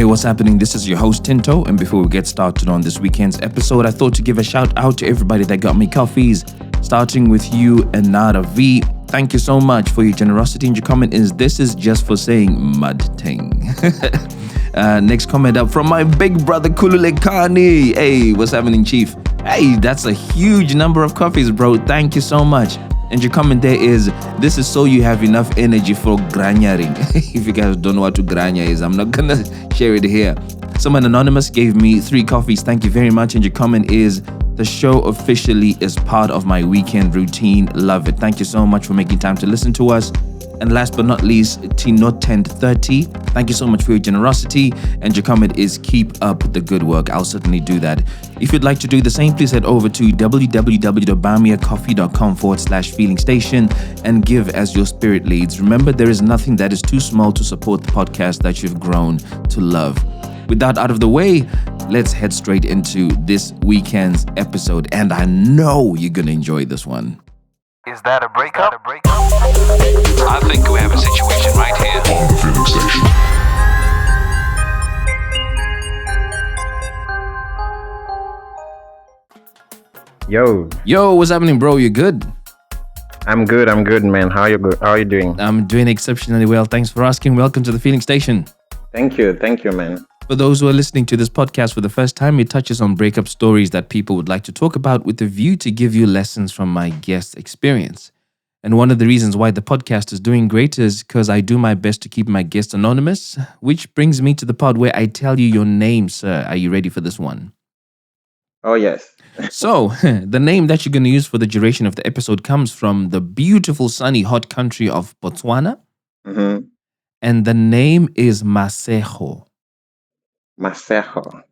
Hey, what's happening? This is your host, Tinto. And before we get started on this weekend's episode, I thought to give a shout out to everybody that got me coffees, starting with you, Anara V. Thank you so much for your generosity. And your comment is, this is just for saying mud ting. Next comment up from my big brother, Kululekani. Hey, what's happening, Chief? Hey, that's a huge number of coffees, bro. Thank you so much. And your comment there is, this is so you have enough energy for granaring. If you guys don't know what to granya is, I'm not gonna share it here. Someone anonymous gave me 3 coffees. Thank you very much. And your comment is, the show officially is part of my weekend routine. Love it. Thank you so much for making time to listen to us. And last but not least, Tino1030, thank you so much for your generosity. And your comment is, keep up the good work. I'll certainly do that. If you'd like to do the same, please head over to www.buymeacoffee.com/feeling station and give as your spirit leads. Remember, there is nothing that is too small to support the podcast that you've grown to love. With that out of the way, let's head straight into this weekend's episode. And I know you're going to enjoy this one. Is that a breakup? I think we have a situation right here. On the Feeling Station. Yo, what's happening, bro? You good? I'm good, man. How are you doing? I'm doing exceptionally well. Thanks for asking. Welcome to the Feeling Station. Thank you, man. For those who are listening to this podcast for the first time, it touches on breakup stories that people would like to talk about with the view to give you lessons from my guest experience. And one of the reasons why the podcast is doing great is because I do my best to keep my guests anonymous, which brings me to the part where I tell you your name, sir. Are you ready for this one? Oh, yes. So, the name that you're going to use for the duration of the episode comes from the beautiful, sunny, hot country of Botswana. Mm-hmm. And the name is Masejo. Masejo.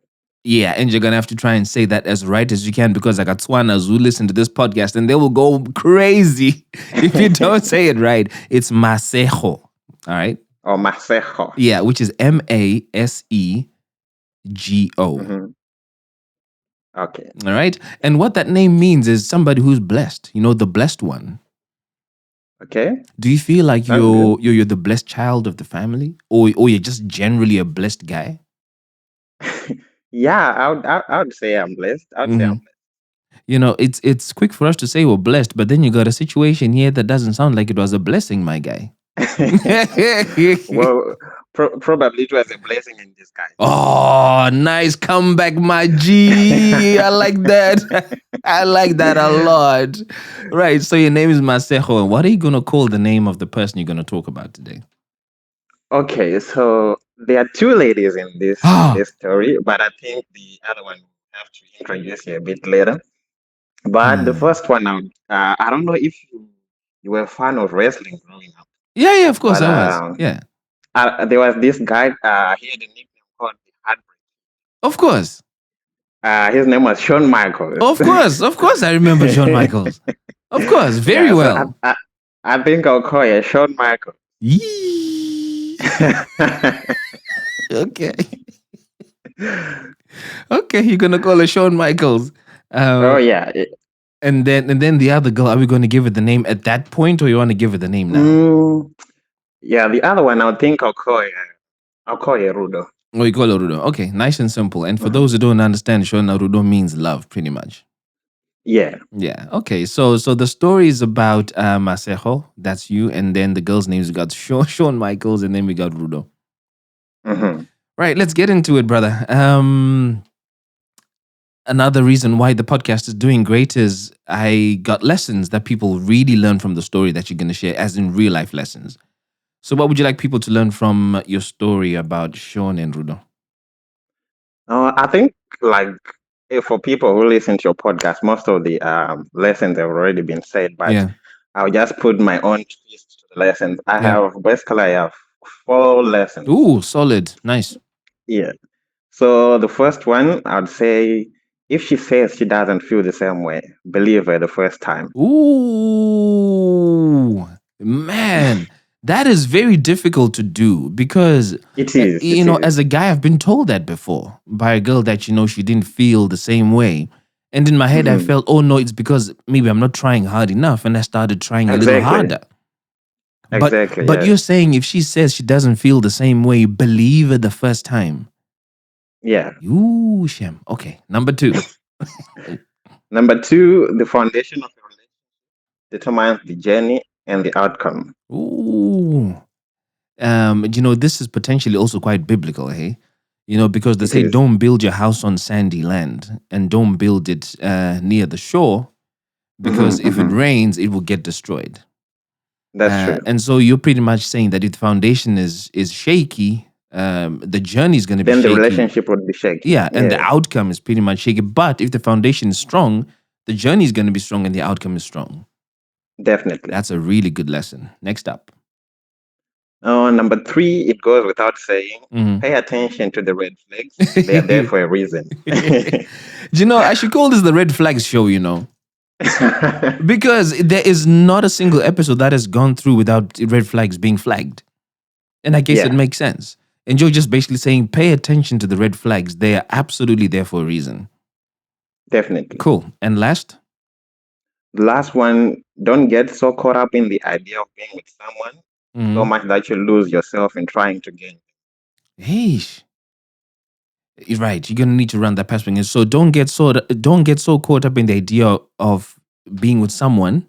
Yeah, and you're going to have to try and say that as right as you can because I got Tswanas who listen to this podcast and they will go crazy if you don't say it right. It's Masejo. All right? Oh, Masejo. Yeah, which is Masego. Mm-hmm. Okay. All right? And what that name means is somebody who's blessed. You know, the blessed one. Okay. Do you feel like you're the blessed child of the family? Or you're just generally a blessed guy? Yeah, I would say I'm blessed. You know, it's quick for us to say we're blessed, but then you got a situation here that doesn't sound like it was a blessing, my guy. Well, probably it was a blessing in disguise. Oh, nice comeback, my G. I like that. I like that a lot. Right, so your name is Masejo. And what are you going to call the name of the person you're going to talk about today? Okay, so there are 2 ladies in this story, but I think the other one will have to introduce you a bit later. But the first one, I don't know if you were a fan of wrestling growing up. Yeah, of course I was. Yeah. There was this guy, he had a nickname called the Heartbreak. Of course. His name was Shawn Michaels. Of course I remember Shawn Michaels. Of course, very well. So I think I'll call you Shawn Michaels. Okay. Okay, you're gonna call her Shawn Michaels. Oh yeah. And then the other girl, are we going to give her the name at that point, or you want to give her the name now? Yeah, the other one, I think I'll call you Rudo. Oh, you call her Rudo. Okay, nice and simple. And for those who don't understand, Shona, Rudo means love, pretty much. Yeah. Yeah. Okay. So the story is about Masejo. That's you, and then the girl's names we got Shawn Michaels, and then we got Rudo. Mm-hmm. Right. Let's get into it, brother. Another reason why the podcast is doing great is I got lessons that people really learn from the story that you're going to share, as in real life lessons. So what would you like people to learn from your story about Shawn and Rudo? I think for people who listen to your podcast, most of the lessons have already been said, but I'll just put my own twist to the lessons. I have 4 lessons. Ooh, solid. Nice. Yeah. So the first one, I'd say, if she says she doesn't feel the same way, believe her the first time. Ooh, man. That is very difficult to do because, it is. As a guy, I've been told that before by a girl that, she didn't feel the same way. And in my head, I felt, oh no, it's because maybe I'm not trying hard enough. And I started trying a little harder. But you're saying if she says she doesn't feel the same way, believe her the first time. Yeah. Ooh, Shem. Okay, number 2. Number two, the foundation of a relationship determines the journey and the outcome. Ooh. This is potentially also quite biblical, hey? Because they It say is. don't build your house on sandy land and don't build it near the shore because if it Hmm. rains, it will get destroyed. That's true. And so you're pretty much saying that if the foundation is shaky, the journey is going to be Then the shaky. relationship would be shaky. Yeah, and the Yeah, outcome is pretty much shaky. But if the foundation is strong, the journey is going to be strong and the outcome is strong. definitely. That's a really good lesson. Next up. Number three, it goes without saying, Mhm. pay attention to the red flags. They are there for a reason. I should call this the red flags show, because there is not a single episode that has gone through without red flags being flagged. And I guess it Yeah, makes sense. And Joe just basically saying, pay attention to the red flags. They are absolutely there for a reason. definitely. Cool. And last? The last one, don't get so caught up in the idea of being with someone so Mhm. much that you lose yourself in trying to gain. Hey, you're right. You're gonna need to run that past me. So don't get so caught up in the idea of being with someone.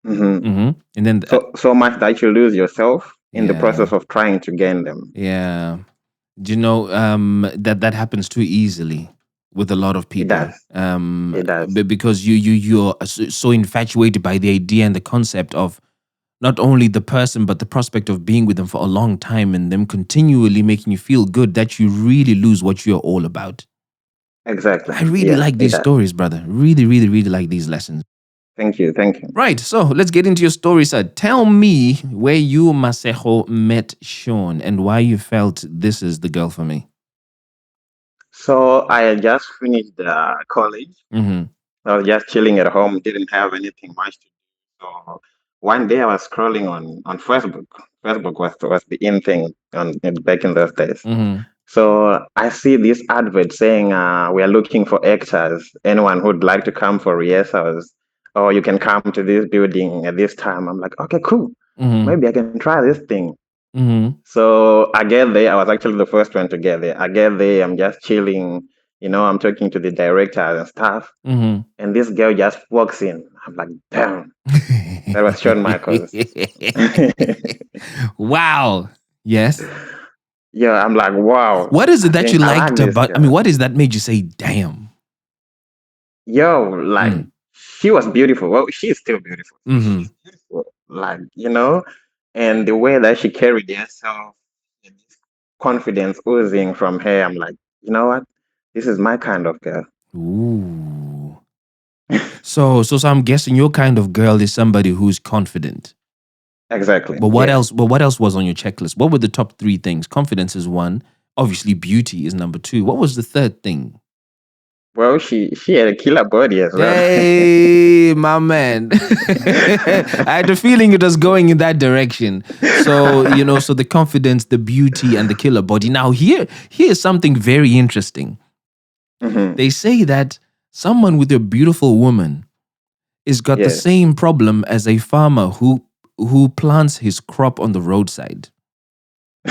Hmm. And then So much that you lose yourself in the yeah, process of trying to gain them. yeah. That happens too easily with a lot of It people. does. It does. Because you're so infatuated by the idea and the concept of not only the person but the prospect of being with them for a long time and them continually making you feel good that you really lose what you're all about. Exactly. I really Yeah, like it these does. stories, brother. Really, really, really like these lessons. Thank you. Thank you. Right, so let's get into your story, sir. Tell me where you, Masejo, met Sean and why you felt this is the girl for me. So I had just finished college. Mm-hmm. I was just chilling at home, didn't have anything much to do. So one day I was scrolling on Facebook. Facebook was the in thing back in those days. Mm-hmm. So I see this advert saying we are looking for actors. Anyone who'd like to come for rehearsals, or you can come to this building at this time. I'm like, okay, cool. Mm-hmm. Maybe I can try this thing. Mm-hmm. So I get there. I was actually the first one to get there. I get there. I'm just chilling. I'm talking to the director and stuff. Mm-hmm. And this girl just walks in. I'm like, damn, that was Shawn Michaels. Wow. Yes. Yeah, I'm like, wow. What is I it that you think I like liked this about? I mean, girl. what is that made you say, "Damn"? Yo, like, Mm. she was beautiful. Well, she's still beautiful. Mm-hmm. She's beautiful. Like, and the way that she carried herself, and this confidence oozing from her, I'm like, you know what? This is my kind of girl. Ooh. So I'm guessing your kind of girl is somebody who's confident. Exactly. But what Yeah. else? But what else was on your checklist? What were the top 3 things? Confidence is one. Obviously, beauty is number 2. What was the third thing? Well, she had a killer body as well. Hey, my man. I had a feeling it was going in that direction. So the confidence, the beauty, and the killer body. Now, here's something very interesting. Hmm. They say that someone with a beautiful woman is got the Yes. same problem as a farmer who plants his crop on the roadside.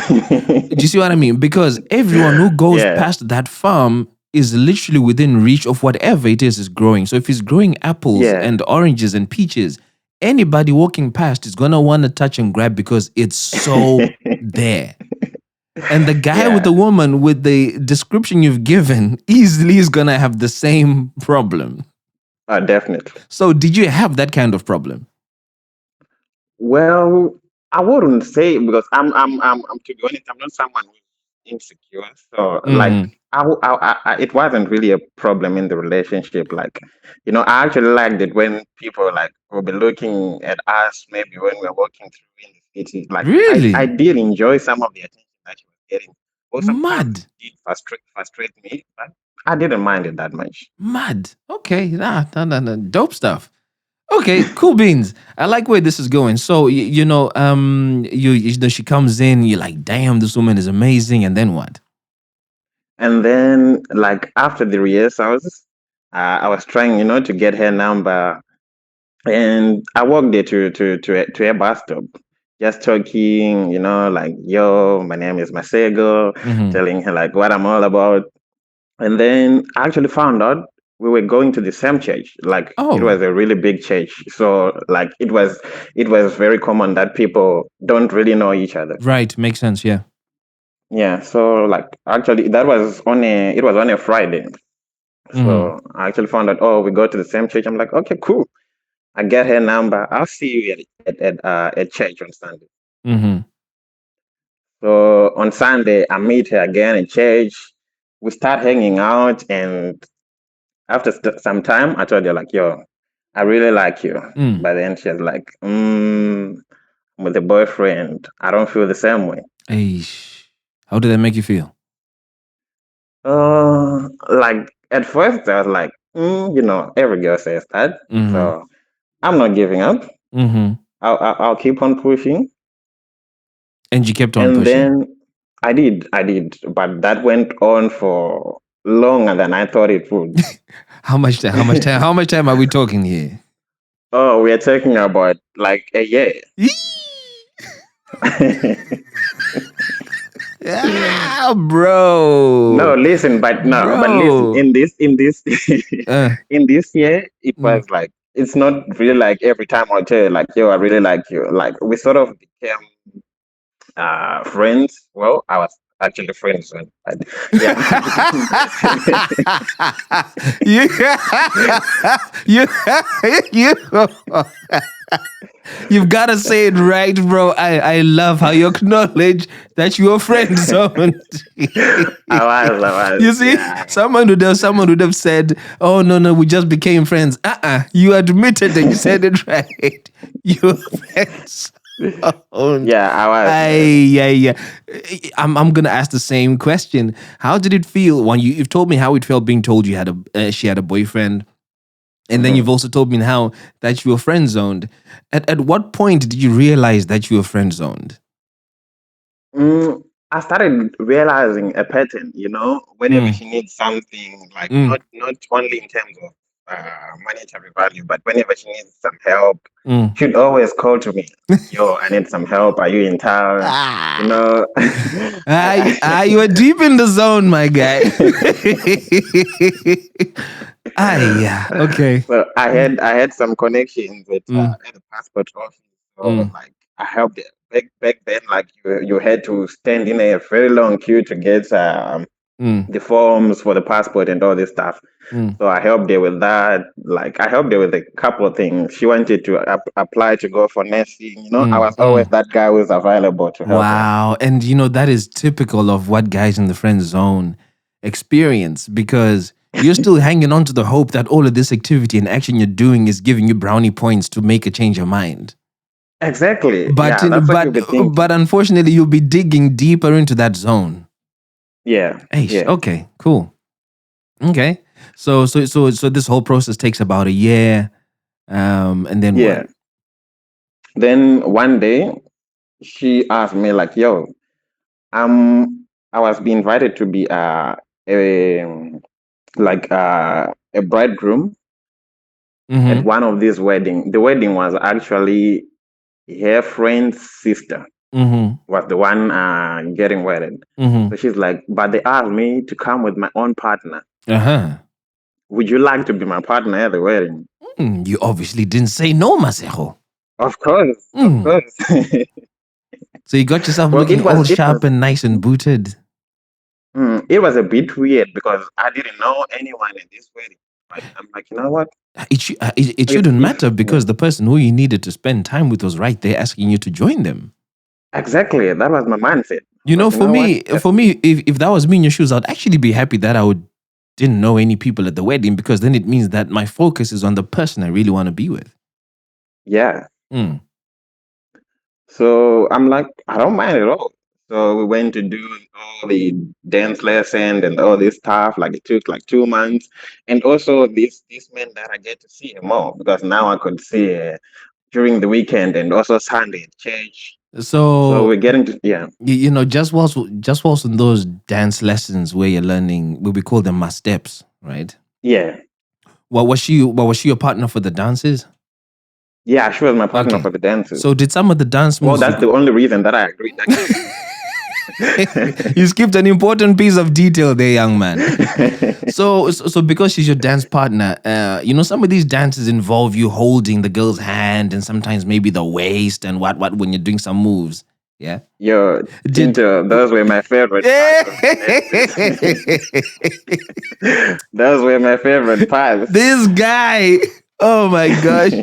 Do you see what I mean? Because everyone who goes Yeah. past that farm is literally within reach of whatever it is growing. So if he's growing apples Yeah. and oranges and peaches, anybody walking past is gonna want to touch and grab because it's so there. And the guy with Yeah. the woman with the description you've given easily is gonna have the same problem. Definitely. So did you have that kind of problem? Well, I wouldn't say because I'm to be honest, I'm not someone who's insecure. So like, Mm-hmm. it wasn't really a problem in the relationship. Like, I actually liked it when people like will be looking at us, maybe when we're walking through in the city. Like, I Really? did enjoy some of the attention that she was getting. Or sometimes Mad. it did frustrate me, but I didn't mind it that much. Mad. Okay. Nah. Dope stuff. Okay, cool beans. I like where this is going. So she comes in, you're like, damn, this woman is amazing, and then what? And then, like after the rehearsals, I was trying, to get her number, and I walked there to a bus stop. just talking, like, yo, my name is Masego, Mm-hmm. telling her like what I'm all about. And then I actually found out we were going to the same church. Like it Oh, was a really big church. So like it was very common that people don't really know each other. right. Makes sense. Yeah. Yeah. So like actually that was on a it was on a Friday. Mm-hmm. So I actually found out, oh, we go to the same church. I'm like, okay, cool. I get her number. I'll see you at church on Sunday. Mm-hmm. So on Sunday, I meet her again at church. We start hanging out, and after some time, I told her like, "Yo, I really like you." Mm. But then she was like, "With a boyfriend, I don't feel the same way." Aish. How did that make you feel? Like at first, I was like, every girl says that, Mm-hmm. so I'm not giving up. Mm-hmm. I'll keep on pushing. And you kept on And pushing. then I did, but that went on for longer than I thought it would. How much time? How much time? How much time are we talking here? Oh, we are talking about like a year. Ah, bro. No, listen, but no, but listen. Bro. Uh, In this year, it mm. was like it's not really like every time I tell you like, yo, I really like you. Like we sort of became friends. Well, I was actually friends then, but yeah. you, you, you, you've got to say it right, bro. I love how you acknowledge that you are friend zoned. I was, You see, yeah. someone would have said, "Oh no, we just became friends." You admitted and you said it right. You were friends. zoned. Yeah, I was, man. Yeah. I'm gonna ask the same question. How did it feel when you've told me how it felt being told you had she had a boyfriend, and then you've Mhm. also told me how that you were friend zoned. At what point did you realize that you were friend zoned? I started realizing a pattern, whenever Mm, she needs something, like mm, not only in terms of monetary value, but whenever she needs some help, mm. she'd always call to me, yo, I need some help. Are you in town? You Ah, know, you are deep in the zone, my guy. Yeah. Okay. so I had some connections Mm, at the passport office. So mm, like I helped it. Back then, like you had to stand in a very long queue to get mm, the forms for the passport and all this stuff. mm, So I helped her with that. Like I helped her with a couple of things. She wanted to apply to go for nursing. I was always mm. that guy who's available to help her. Wow. And that is typical of what guys in the friend zone experience because you're still hanging on to the hope that all of this activity and action you're doing is giving you brownie points to make a change of mind. Exactly. But Yeah, that's what you'll be but thinking. unfortunately you'll be digging deeper into that zone. Yeah. Eish, Yeah. okay, cool. Okay. So this whole process takes about a year. And then what? Yeah. Then one day she asked me like, "Yo, I was being invited to be a like a bridegroom at Mm-hmm. one of these wedding. The wedding was actually her friend's sister Mm-hmm. was the one getting wedded. Mm-hmm. So she's like, but they asked me to come with my own partner. Uh-huh. Would you like to be my partner at the wedding? You obviously didn't say no, Masejo. Of course, of Mm. course. So you got yourself Well, looking all sharp and nice and booted. it was a bit weird because I didn't know anyone at this wedding. But I'm like, you know what? It If shouldn't if matter yeah, because the person who you needed to spend time with was right there asking you to join them. exactly, that was my mindset. I'm You know, like, you know what? for me, if that was me in your shoes, I'd actually be happy that didn't know any people at the wedding because then it means that my focus is on the person I really want to be with. Yeah. Mm. So I'm like, I don't mind at all. So we went to do all the dance lesson and all this stuff. Like it took like 2 months, and also this meant that I get to see her more because now I could see her during the weekend and also Sunday at church. So So we're getting to yeah just whilst in those dance lessons where you're learning, we call them my steps, right? yeah. What was she? What was she your partner for the dances? Yeah, she was my partner Okay. for the dances. So did some of the dance Well, moves? that's the only reason that I agreed. You skipped an important piece of detail there, young man. So because she's your dance partner, some of these dances involve you holding the girl's hand and sometimes maybe the waist and what when you're doing some moves. Yeah. Yo, Tinto, those were my favorite parts of the dances. Those were my favorite parts. This guy. Oh my gosh.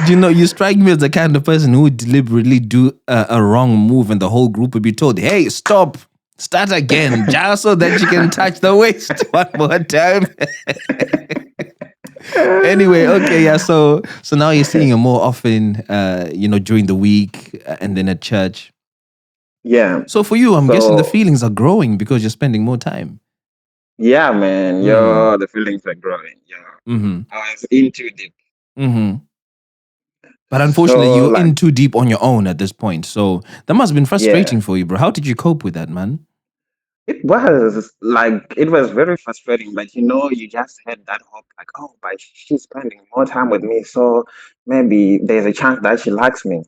You strike me as the kind of person who would deliberately do a wrong move and the whole group would be told, hey, stop, start again, just so that you can touch the waist one more time. Anyway, okay, yeah. So now you're seeing her more often, during the week and then at church. Yeah. So for you, I'm guessing the feelings are growing because you're spending more time. Yeah, man. Yo, the feelings are growing. Yeah. I was in too deep. But unfortunately, you're in too deep on your own at this point. So that must have been frustrating for you, bro. How did you cope with that, man? It was very frustrating. But you just had that hope, like, oh, but she's spending more time with me, so maybe there's a chance that she likes me.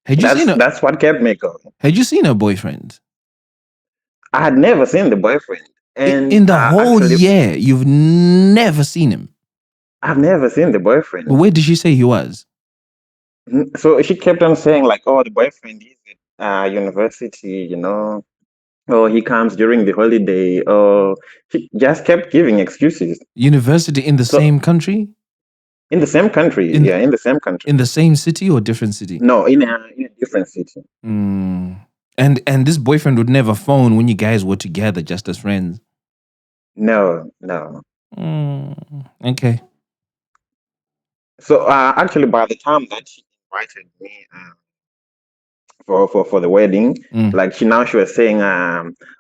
That's what kept me going. Had you seen her boyfriend? I had never seen the boyfriend. And in the whole year, you've never seen him? I've never seen the boyfriend. But where did she say he was? So she kept on saying, like, oh, the boyfriend is at university, Oh, he comes during the holiday. Oh, she just kept giving excuses. University in the same country? In the same country, in the same country. In the same city or different city? No, in a different city. And this boyfriend would never phone when you guys were together just as friends? No. Okay. So actually, by the time that she invited me for the wedding, like she was saying,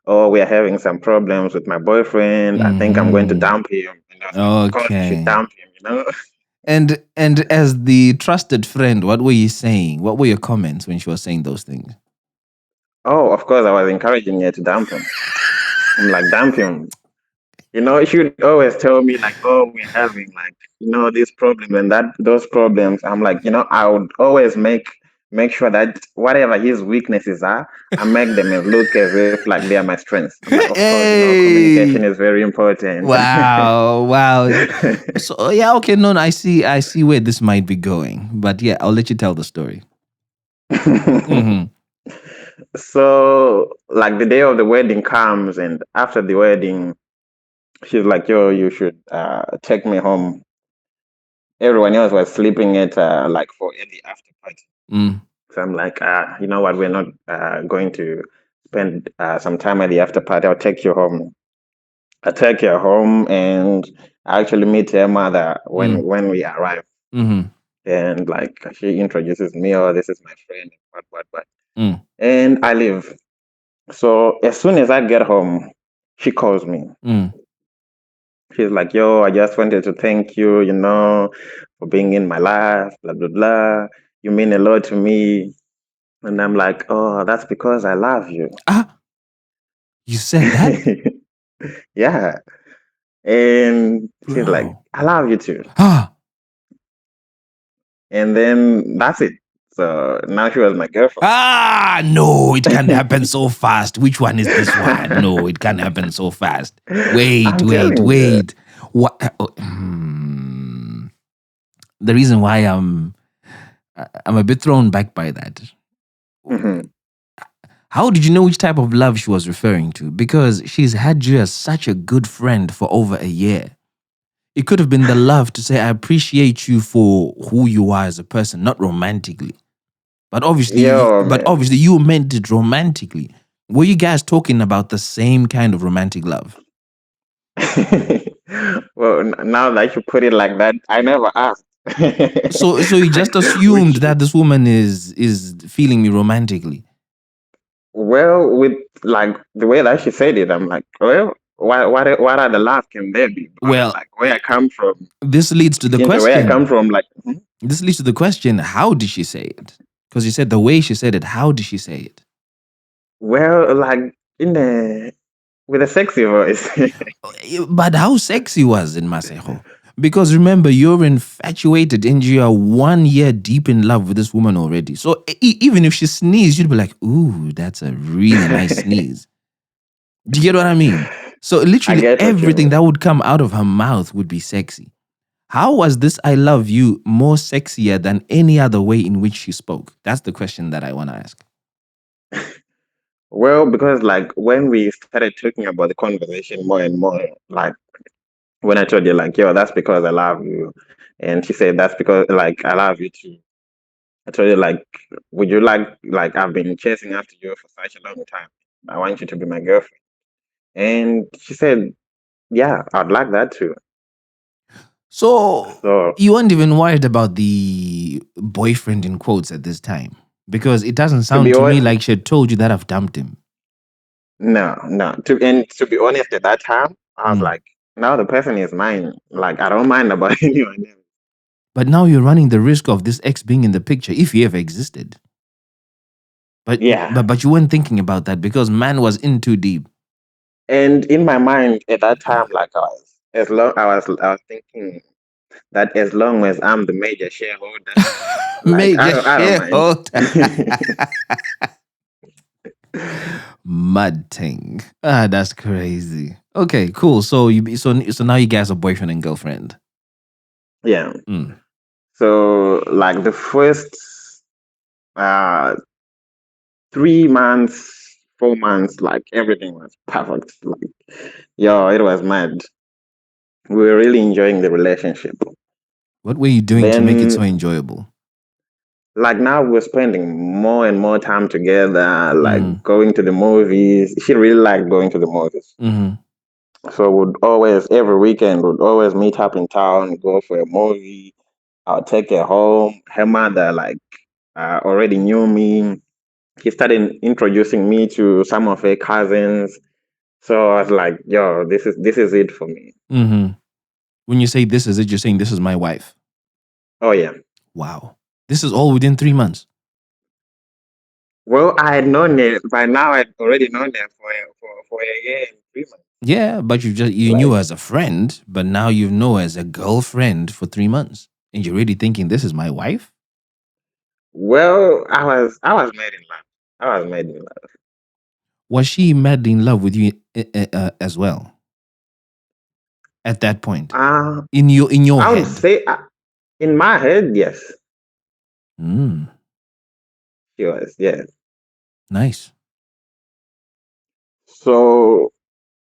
oh, we are having some problems with my boyfriend. I think I'm going to dump him. And I was like, of course, you should dump him, And as the trusted friend, what were you saying? What were your comments when she was saying those things? Oh, of course, I was encouraging her to dump him. I'm like, dump him. She would always tell me, like, oh, we're having, like, this problem and those problems. I'm like, I would always make sure that whatever his weaknesses are, I make them look as if like they are my strengths. I'm like, of course, communication is very important. Wow. So yeah, okay, no, I see where this might be going. But yeah, I'll let you tell the story. So, like, the day of the wedding comes, and after the wedding, she's like, yo, you should take me home. Everyone else was sleeping at like for the after party. So I'm like, you know what? We're not going to spend some time at the after party. I'll take you home. I take her home, and I actually meet her mother when we arrive. And like she introduces me, oh, this is my friend, what. And I leave. So as soon as I get home, she calls me. She's like, yo, I just wanted to thank you, for being in my life, blah, blah, blah. You mean a lot to me. And I'm like, oh, that's because I love you. You said that? Yeah. And she's like, I love you too. And then that's it. So now she was my girlfriend. No, it can't happen so fast. Which one is this one? No, it can't happen so fast. Wait. What? The reason why I'm a bit thrown back by that. How did you know which type of love she was referring to? Because she's had you as such a good friend for over a year. It could have been the love to say, I appreciate you for who you are as a person, not romantically. But obviously, you meant it romantically. Were you guys talking about the same kind of romantic love? Well, now that you put it like that, I never asked. So you just assumed that this woman is feeling me romantically? Well, with like the way that she said it, I'm like, well, what other love can there be? Well, like where I come from. This leads to the question. Where I come from, like. This leads to the question: how did she say it? Because you said the way she said it. How did she say it? Well, like with a sexy voice. But how sexy was it, Masejo? Because remember, you're infatuated and you are 1 year deep in love with this woman already. So even if she sneezed, you'd be like, ooh, that's a really nice sneeze. Do you get what I mean? So I literally get what you everything mean. that would come out of her mouth would be sexy. How was this I love you more sexier than any other way in which she spoke? That's the question that I want to ask. Well, because like when we started talking about the conversation more and more, like when I told you like, yo, that's because I love you, and she said that's because like I love you too. I told you like, would you like I've been chasing after you for such a long time. I want you to be my girlfriend, and she said, yeah, I'd like that too. So So you weren't even worried about the boyfriend in quotes at this time because it doesn't to be sound to me honest, like she had told you that I've dumped him. no, no. To be honest, at that time, I was Mm. like, now the person is mine. Like I don't mind about anyone else. But now you're running the risk of this ex being in the picture if he ever existed. But Yeah. but you weren't thinking about that because man was in too deep. And in my mind at that time, like I was thinking that as long as I'm the major shareholder, like Major I don't mind. shareholder. Mad thing. Ah, that's crazy. Okay, cool. So now you guys are boyfriend and girlfriend. Yeah. Mm. So like the first uh 3 months, 4 months, like everything was perfect. Like yo, it was mad. We were really enjoying the relationship. What were you doing to make it so Then enjoyable? like now we're spending more and more time together, like Mm. going to the movies. She really liked going to the movies. Mm-hmm. So would always every weekend would always meet up in town, go for a movie. I'll take her home. Her mother like already knew me. He started introducing me to some of her cousins. So I was like, yo, this is it for me. Mm-hmm. When you say this is it, you're saying this is my wife. Oh yeah. Wow. This is all within 3 months. Well, I had known her by now. I'd already known her for a year and 3 months. Yeah, but you knew Like, her as a friend, but now you know her as a girlfriend for 3 months. And you're really thinking this is my wife? well, I was made in love. I was made in love. Was she madly in love with you as well at that point? Uh, In your I would head? say in my head, yes, Mm, she was. Yes. nice. So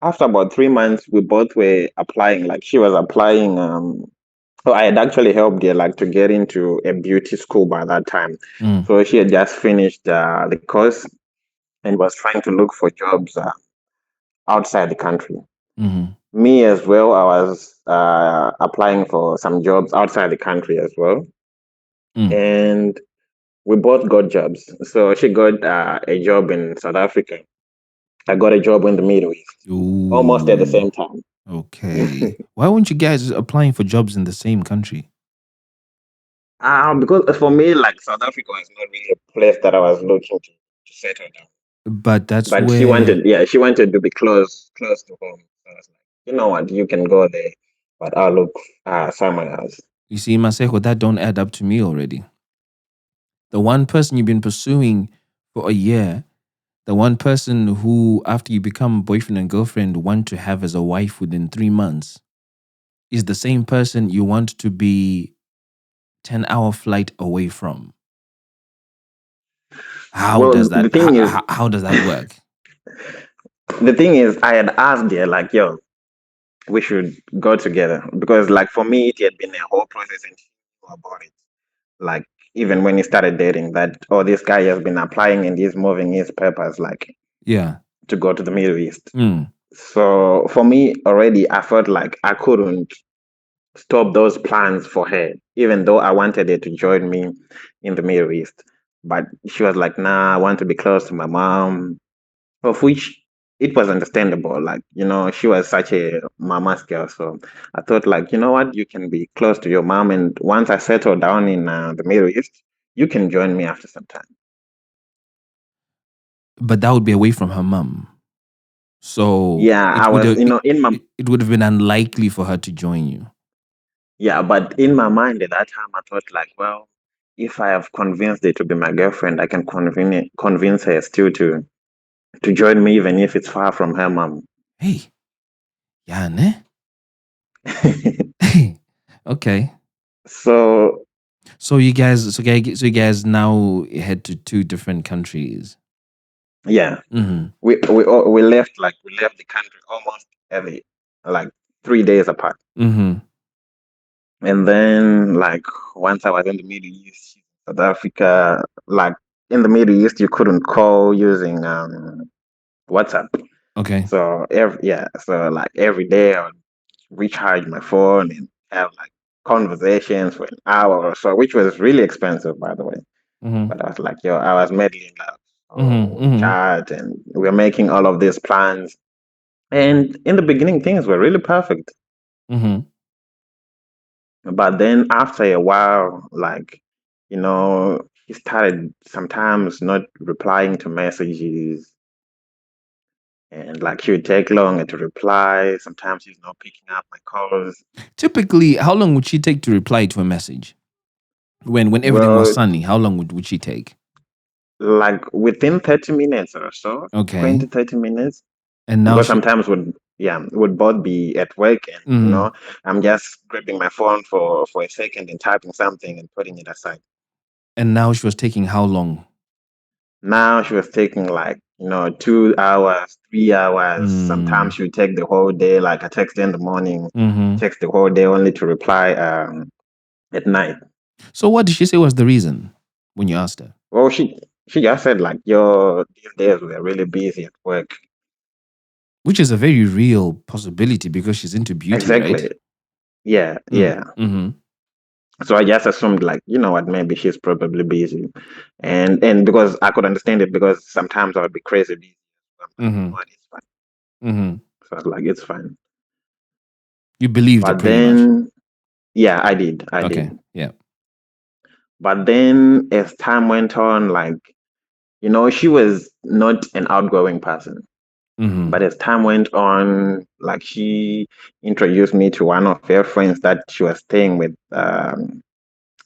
after about 3 months, we both were applying. Like she was applying. So I had actually helped her like to get into a beauty school by that time. Mm, So she had just finished the course and was trying to look for jobs outside the country. mm-hmm, Me as well. I was applying for some jobs outside the country as well, mm. and we both got jobs. So she got a job in South Africa. I got a job in the Middle East, almost at the Ooh, same time. okay. Why weren't you guys applying for jobs in the same country? Because for me, like South Africa was not really a place that I was looking to settle down. But that's But she where, wanted, yeah, she wanted to be close to home. So I was like, you know what, you can go there, but I'll look somewhere else. you see, Maseko, that don't add up to me already. The one person you've been pursuing for a year, the one person who, after you become boyfriend and girlfriend, want to have as a wife within 3 months, is the same person you want to be 10-hour flight away from. How Well, does the that thing is, how does that work? I had asked her like, yo, we should go together because, like, for me, it had been a whole process and she knew about it. Like, even when he started dating, that oh, this guy has been applying and he's moving his papers, like, Yeah. to go to the Middle East. Mm. So for me, already, I felt like I couldn't stop those plans for her, even though I wanted her to join me in the Middle East. But she was like, nah, I want to be close to my mom, of which it was understandable. Like, she was such a mama's girl. So I thought, like, you know what, you can be close to your mom. And once I settle down in the Middle East, you can join me after some time. But that would be away from her mom. So Yeah, I it would was, have in my it would have been unlikely for her to join you. Yeah, but in my mind at that time, I thought like, well, if I have convinced her to be my girlfriend, I can convince her still to join me, even if it's far from her mom. Hey, yeah, ne? Okay. So So you guys now head to two different countries. yeah, Mm-hmm. we left the country almost every like 3 days apart. Mm-hmm. And then, like, once I was in the Middle East, South Africa, like in the Middle East, you couldn't call using WhatsApp. Okay. So like every day I would recharge my phone and have like conversations for an hour or so, which was really expensive, by the way. Mm-hmm. But I was like, yo, I was madly in love. Mm-hmm. So we Mm-hmm. chat and we're making all of these plans. And in the beginning, things were really perfect. Mm-hmm. But then after a while, like, he started sometimes not replying to messages, and like he would take longer to reply. Sometimes he's not picking up my calls. Typically, how long would she take to reply to a message? When everything was Well, sunny, how long would she take? like within 30 minutes or so, Okay. 20, 30 minutes. And now Because she sometimes would both be at work, and mm, I'm just grabbing my phone for a second and typing something and putting it aside. and now she was taking how long? Now she was taking like, 2 hours, 3 hours. Mm. Sometimes she would take the whole day, like a text in the morning, Mm-hmm. text the whole day only to reply at night. So what did she say was the reason when you asked her? Well, she just said like, yo, these days we're really busy at work. Which is a very real possibility because she's into beauty, right? Exactly. Yeah, Mm. yeah. Mm-hmm. So I just assumed like, you know what, maybe she's probably busy. And because I could understand it, because sometimes I would be crazy busy. I'm like, you know Mm-hmm. what, it's fine. Mm-hmm. So I was like, it's fine. You believed her But pretty much. then yeah, I did. I Okay. did. Yeah. But then as time went on, like, she was not an outgoing person. Mm-hmm. But as time went on, like she introduced me to one of her friends that she was staying with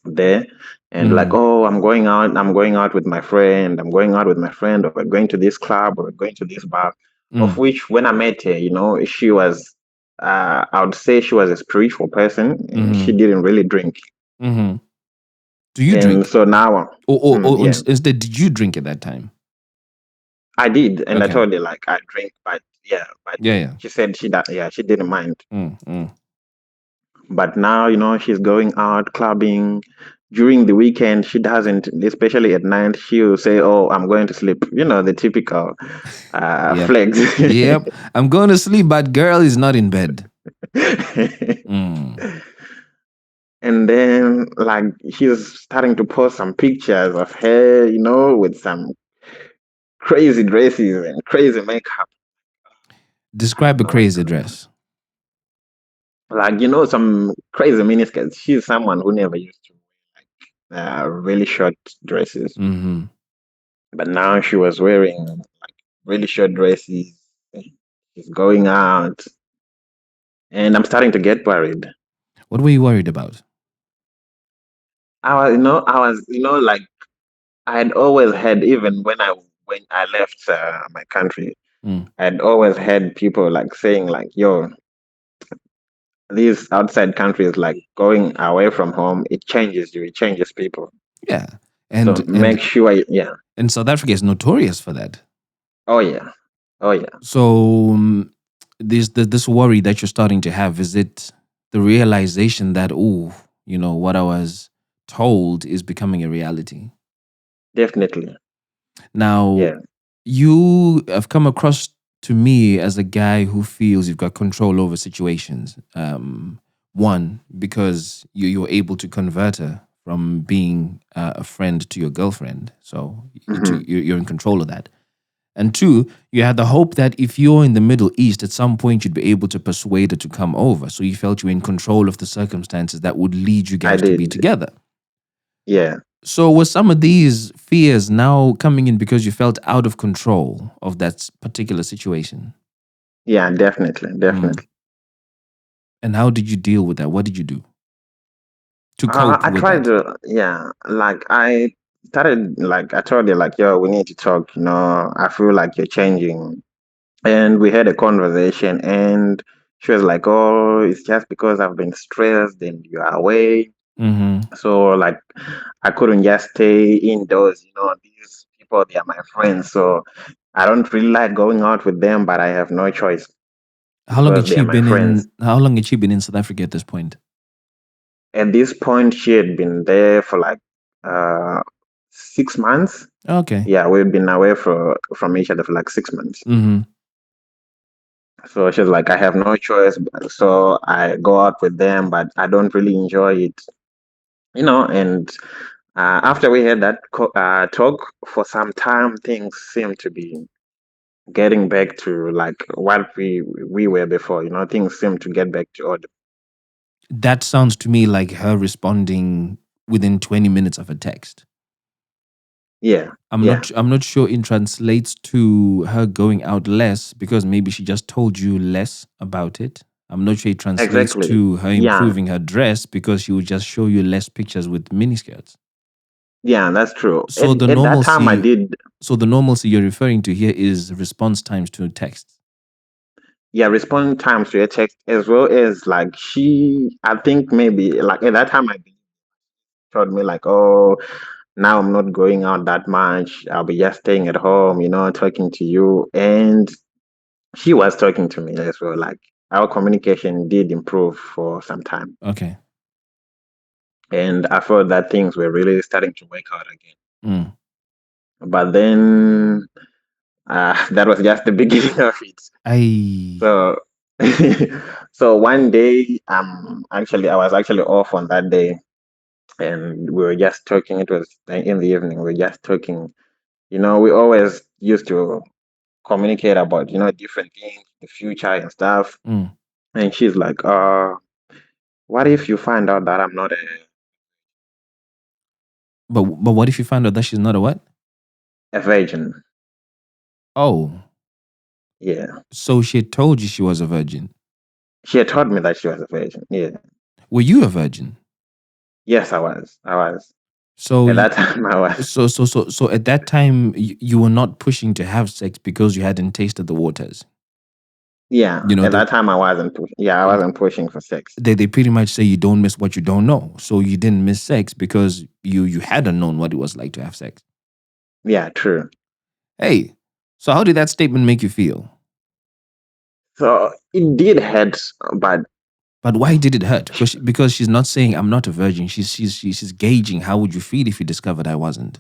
there. And like, Mm-hmm. oh, I'm going out with my friend, or we're going to this club, or we're going to this bar. Of Mm. which when I met her, she was I would say she was a spiritual person, and she Mm-hmm. didn't really drink. Mm-hmm. Do you And drink? so now, Or yeah, instead, did you drink at that time? I did, and I Okay. told her like I drink, but Yeah, yeah. she said she didn't mind. Mm, mm. But now, she's going out clubbing during the weekend. She doesn't, especially at night. She'll say, "Oh, I'm going to sleep." The typical Yep. flex. Yep. I'm going to sleep, but girl is not in bed. Mm. And then, like, she's starting to post some pictures of her, with some crazy dresses and crazy makeup. I Describe don't a know what's crazy going on. dress. Like, some crazy miniskirts. She's someone who never used to really short dresses. Mm-hmm. But now she was wearing like really short dresses. She's going out, and I'm starting to get worried. What were you worried about? Like I had always had, even when I left my country, Mm. I had always had people like saying like, "Yo, these outside countries, like going away from home, it changes you, it changes people. Yeah. So And make sure, yeah, and South Africa is notorious for that. oh yeah, oh yeah, So this worry that you're starting to have, is it the realization that, oh, what I was told is becoming a reality? definitely, Now, yeah, you have come across to me as a guy who feels you've got control over situations. One, because you're able to convert her from being a friend to your girlfriend, so hmm you're in control of that. And two, you had the hope that if you're in the Middle East, at some point you'd be able to persuade her to come over. So you felt you were in control of the circumstances that would lead you I guys to be did, together. yeah, So were some of these fears now coming in because you felt out of control of that particular situation? yeah, definitely, Mm. definitely. And how did you deal with that? What did you do? to cope I with tried that? to, yeah, like I started, like I told you, like, yo, we need to talk, I feel like you're changing. And we had a conversation, and she was like, oh, it's just because I've been stressed and you're away. Mm-hmm. So, like, I couldn't just stay indoors, these people, they are my friends. So, I don't really like going out with them, but I have no choice because they are my friends. How long had she been in South Africa at this point? At this point, she had been there for like 6 months. Okay. Yeah, we've been away from each other for like 6 months. Mm-hmm. So she's like, I have no choice. So I go out with them, but I don't really enjoy it, And after we had that talk for some time, things seem to be getting back to like what we were before. Things seem to get back to order. That sounds to me like her responding within 20 minutes of a text. Yeah, yeah, I'm not sure it translates to her going out less because maybe she just told you less about it. I'm not sure it translates exactly. to her Yeah, improving her dress because she would just show you less pictures with miniskirts. yeah, that's true. So the At that time, I normalcy did. so the normalcy you're referring to here is response times to texts. Yeah, respond times to a text as well as like I think maybe like at that time I told me like, oh, now I'm not going out that much. I'll be just staying at home, talking to you. And she was talking to me as well. Like our communication did improve for some time. Okay. And I felt that things were really starting to work out again. Mm. But then that was just the beginning of it. I So so one day, I was actually off on that day, and we were just talking. It was in the evening. We were just talking. We always used to communicate about different things, the future and stuff. mm. And she's like, what if you find out that I'm not But what if you find out that she's not a what? a virgin? Oh, Yeah, so she had told you she was a virgin. she had told me that she was a virgin. Yeah, Were you a virgin? yes, I was. I was So at that time. I was. so at that time you were not pushing to have sex because you hadn't tasted the waters. Yeah, You know, at that time I wasn't. Yeah, I wasn't pushing for sex. they pretty much say you don't miss what you don't know. So you didn't miss sex because you hadn't known what it was like to have sex. Yeah, true. Hey, so how did that statement make you feel? So it did hurt, but But why did it hurt? Because she's not saying I'm not a virgin. She's gauging how would you feel if you discovered I wasn't.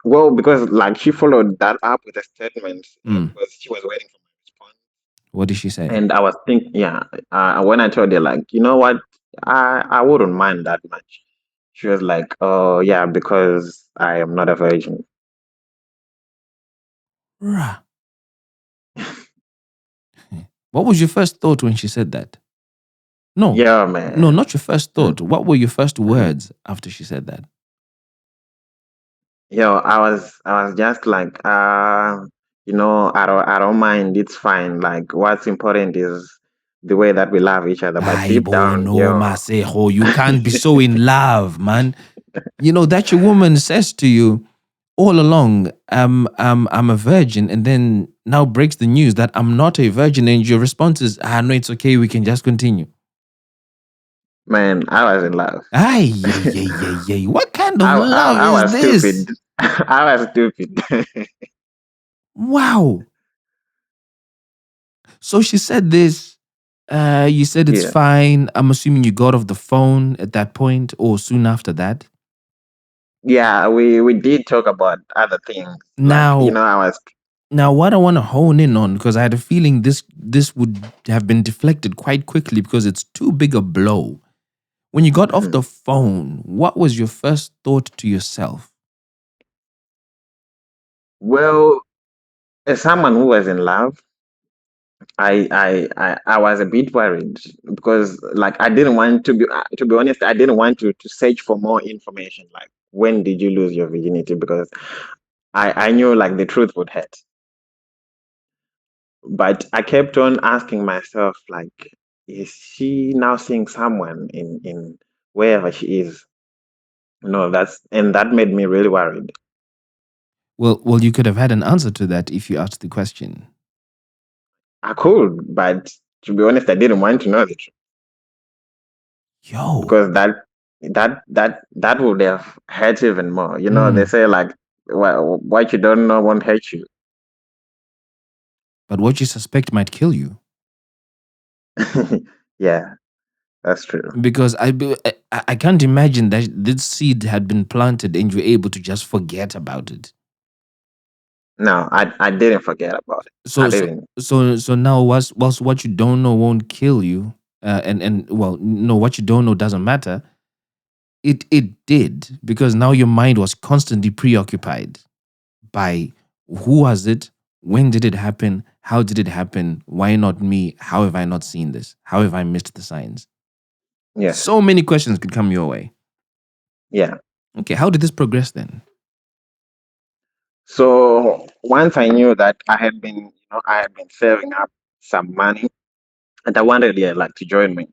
well, because like she followed that up with a statement Mm. because she was waiting for my response. What did she say? And I was thinking, yeah, when I told her, like, you know what, I wouldn't mind that much. She was like, oh, yeah, because I am not a virgin. Rah. What was your first thought when she said that? No, Yeah, no, man. not your first thought. What were your first words after she said that? Yo, I was just like, I don't mind. It's fine. Like, what's important is the way that we love each other. But Ay, deep bo, down, no, yo, Masejo, you can't be so in love, man. You know that your woman says to you all along, I'm a virgin, and then now breaks the news that I'm not a virgin, and your response is, no, it's okay, we can just continue. man, I was in love. Ay, yay, yay, yay, yay. What kind of love I is was this? stupid. I was stupid. Wow. So she said this. You said it's Yeah. fine. I'm assuming you got off the phone at that point or soon after that. Yeah, we did talk about other things. Like, Now, I was. what I want to hone in on, because I had a feeling this would have been deflected quite quickly because it's too big a blow. When you got off Mhm. the phone, what was your first thought to yourself? Well, as someone who was in love, I was a bit worried because, like, I didn't want to be honest, I didn't want to search for more information. Like, when did you lose your virginity? Because I knew like the truth would hurt. But I kept on asking myself, like, is she now seeing someone in wherever she is. That made me really worried. Well, you could have had an answer to that if you asked the question. I could, but to be honest, I didn't want to know the truth Yo. because that would have hurt even more. They say like, what you don't know won't hurt you. But what you suspect might kill you. Yeah, that's true. Because I can't imagine that this seed had been planted and you're able to just forget about it. No, I didn't forget about it. I So so didn't. so now whilst what you don't know won't kill you, and well, no, what you don't know doesn't matter. It did, because now your mind was constantly preoccupied by who was it, when did it happen, how did it happen, why not me, how have I not seen this, how have I missed the signs? Yes. So many questions could come your way. Yeah. Okay, how did this progress then? So once I knew that I had been saving up some money, and I wanted her like to join me.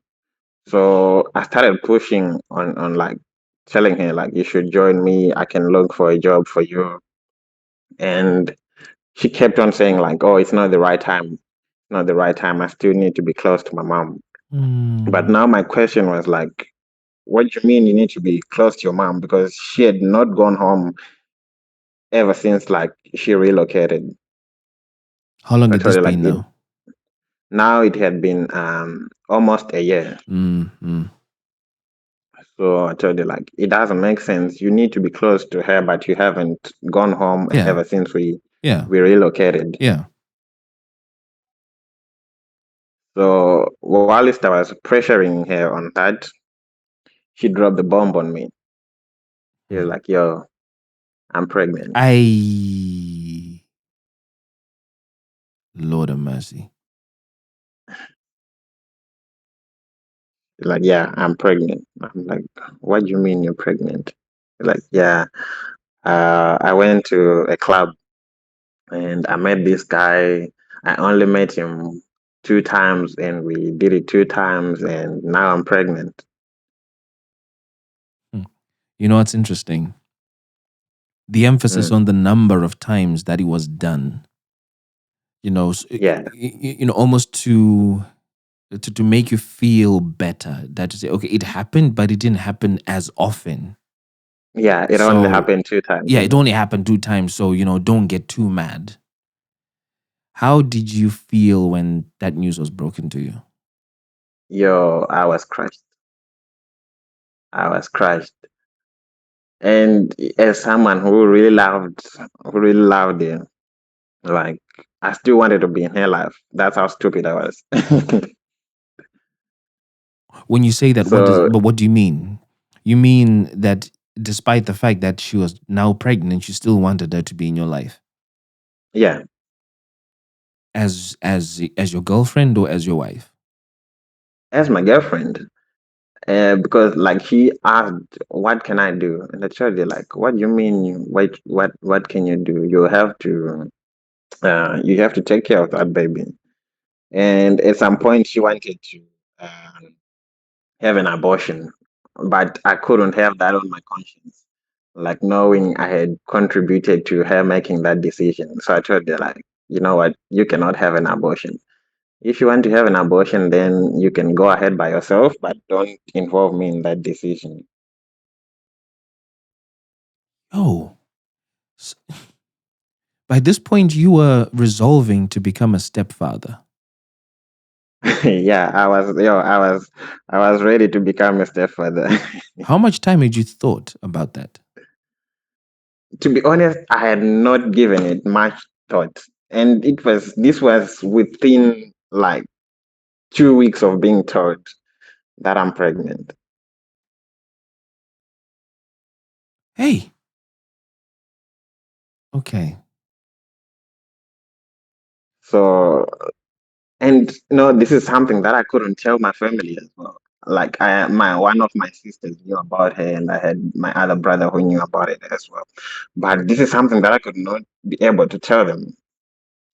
So I started pushing on like telling her like, you should join me. I can look for a job for you. And she kept on saying like, oh, it's not the right time. Not the right time. I still need to be close to my mom. But now my question was like, what do you mean you need to be close to your mom? Because she had not gone home ever since like she relocated. How long I had told this her like been now? now it had been almost a year. Mm-hmm. So I told her like it doesn't make sense. You need to be close to her, but you haven't gone home Yeah. ever since Yeah. we relocated. Yeah. So whilst I was pressuring her on that, she dropped the bomb on me. She was like, yo, I'm pregnant. Lord of mercy. She's like, yeah, I'm pregnant. I'm like, what do you mean you're pregnant? She's like, yeah, I went to a club and I met this guy. I only met him 2 times and we did it 2 times and now I'm pregnant. You know what's interesting? The emphasis on the number of times that it was done. Yeah. Almost to make you feel better. That to say, okay, it happened, but it didn't happen as often. Yeah, it only happened 2 times. Yeah, it only happened 2 times. So, don't get too mad. How did you feel when that news was broken to you? Yo, I was crushed. I was crushed. And as someone who really loved it, like I still wanted to be in her life. That's how stupid I was. When you say that, So what do you mean? You mean that despite the fact that she was now pregnant, you still wanted her to be in your life yeah, as your girlfriend or as your wife? as my girlfriend, because like she asked, "What can I do?" And I told her like, "What do you mean? What can you do? You have to take care of that baby." And at some point, she wanted to have an abortion, but I couldn't have that on my conscience, like knowing I had contributed to her making that decision. So I told her, like, you know what, you cannot have an abortion. If you want to have an abortion, then you can go ahead by yourself, but don't involve me in that decision. Oh, by this point, you were resolving to become a stepfather. Yeah, I was ready to become a stepfather. How much time had you thought about that? To be honest, I had not given it much thought. And this was within like 2 weeks of being told that I'm pregnant. Hey. Okay. So, and this is something that I couldn't tell my family as well. Like one of my sisters knew about her, and I had my other brother who knew about it as well. But this is something that I could not be able to tell them.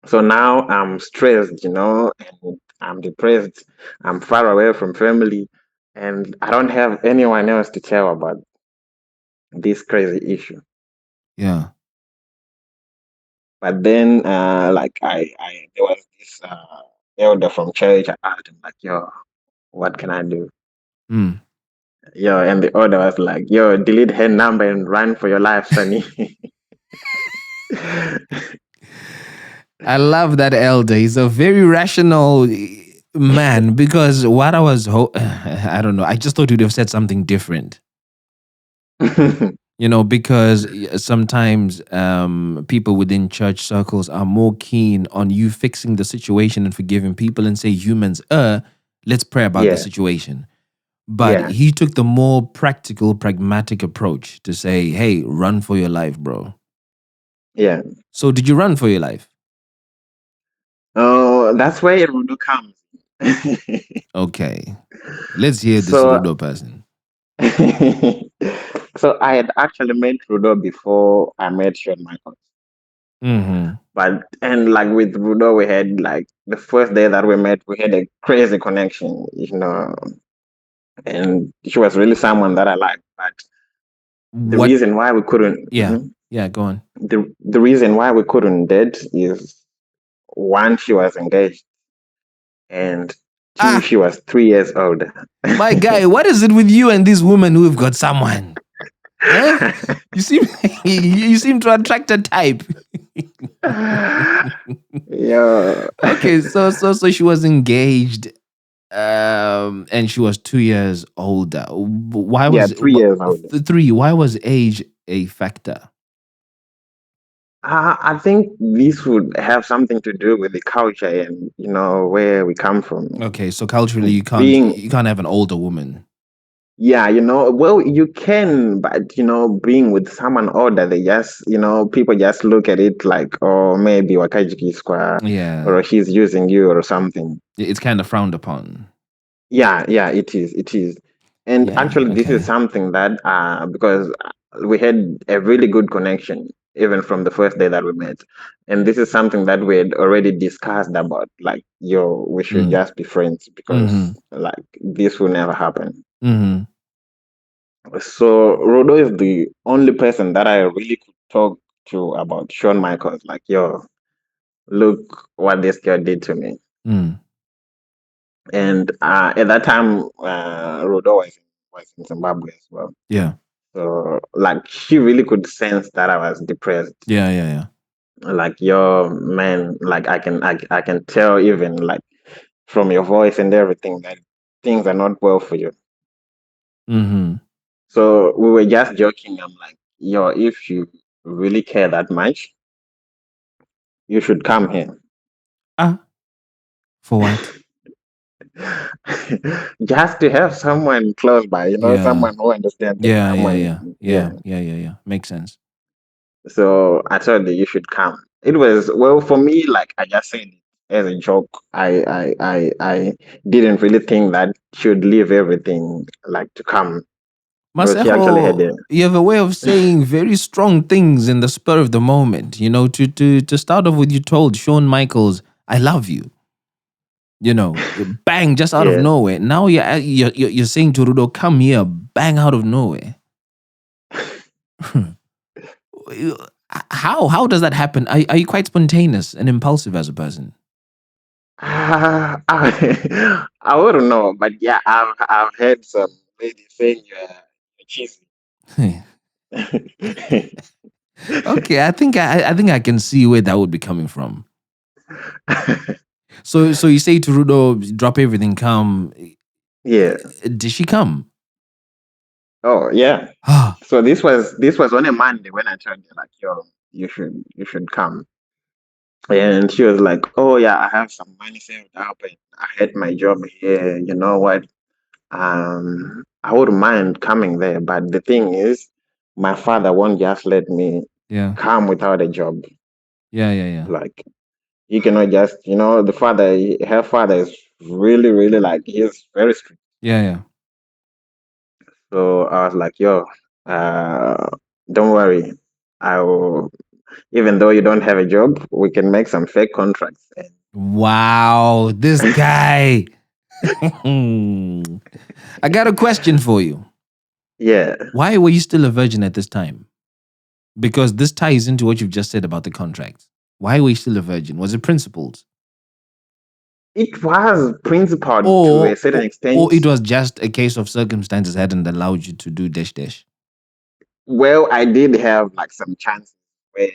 So now I'm stressed, and I'm depressed. I'm far away from family. and I don't have anyone else to tell about this crazy issue. Yeah. But then, like there was this elder from church. I asked him like, "Yo, what can I do?" Mm. Yo, and the elder was like, "Yo, delete her number and run for your life, Sonny." I love that elder. He's a very rational man because what I was, I don't know. I just thought he'd have said something different. Because sometimes people within church circles are more keen on you fixing the situation and forgiving people and say humans, let's pray about the Yeah, situation. But yeah, he took the more practical, pragmatic approach to say, hey, run for your life, bro. yeah. So did you run for your life? Oh, that's where it will comes. Okay. Let's hear this So, Rudo person. so I had actually met Rudo before I met Shawn Michaels. Mm-hmm. And like with Rudo, we had like the first day that we met, we had a crazy connection, and she was really someone that I liked. But the What? reason why we couldn't, Yeah. Yeah, go on. the reason why we couldn't date is one, she was engaged, and two, Ah, she was 3 years older. my guy, what is it with you and this woman who've got someone? Eh? You seem you seem to attract a type. Yeah. Okay, so she was engaged, and she was 2 years older. Why Yeah, was 3 years older. three? Why was age a factor? I think this would have something to do with the culture and where we come from. Okay, so culturally, Being you can't have an older woman. Yeah, well, you can, but being with someone older, they just, people just look at it like, oh, maybe Wakajiki Square, Yeah, or he's using you or something. it's kind of frowned upon. Yeah, it is. And Yeah. actually, this is Okay. something that, because we had a really good connection, even from the first day that we met. And this is something that we had already discussed about, like, yo, we should Mm. just be friends Mm-hmm. because, like, this will never happen. Mm-hmm. So Rodo is the only person that I really could talk to about Shawn Michaels. Like, yo, look what this girl did to me. Mm. And at that time, Rodo was in Zimbabwe as well. Yeah. So like, she really could sense that I was depressed. Yeah. Yeah. Yeah. Like, yo, man, like I can tell even like from your voice and everything that things are not well for you. Mm-hmm. So we were just joking. I'm like, yo, if you really care that much, you should come here. Ah, for what? Just to have someone close by, Yeah. someone who understands and Yeah. Yeah. someone, Yeah. yeah. Yeah. Yeah. Yeah. Yeah. Makes sense. So I told her you should come. It was, well, for me, like I just said it as a joke. I didn't really think that she would leave everything like to come, because she actually had Masejo, you have a way of saying very strong things in the spur of the moment. To start off with, you told Shawn Michaels, "I love you." Bang, just out of yeah. nowhere. Now you're saying to Rudo, "Come here," bang out of nowhere. How does that happen? Are you quite spontaneous and impulsive as a person? I wouldn't know, but yeah, I've heard some ladies saying you're cheesy. Okay, I think I can see where that would be coming from. So you say to Rudo, drop everything, come. Yeah. Did she come? Oh, yeah. Ah, So this was on a Monday when I told her like, yo, you should come. And she was like, oh yeah, I have some money saved up and I had my job here. You know what? I wouldn't mind coming there, but the thing is, my father won't just let me yeah, come without a job. yeah, yeah, yeah, Like, you cannot just, her father is really, really like, he's very strict. yeah, yeah. So I was like, yo, uh, don't worry. I will, even though you don't have a job, we can make some fake contracts. Wow, this guy. I got a question for you. Yeah. Why were you still a virgin at this time? Because this ties into what you've just said about the contract. Why were you still a virgin? Was it principles? It was principled to a Or, certain or extent. it was just a case of circumstances hadn't allowed you to do dash dash? Well, I did have like some chances where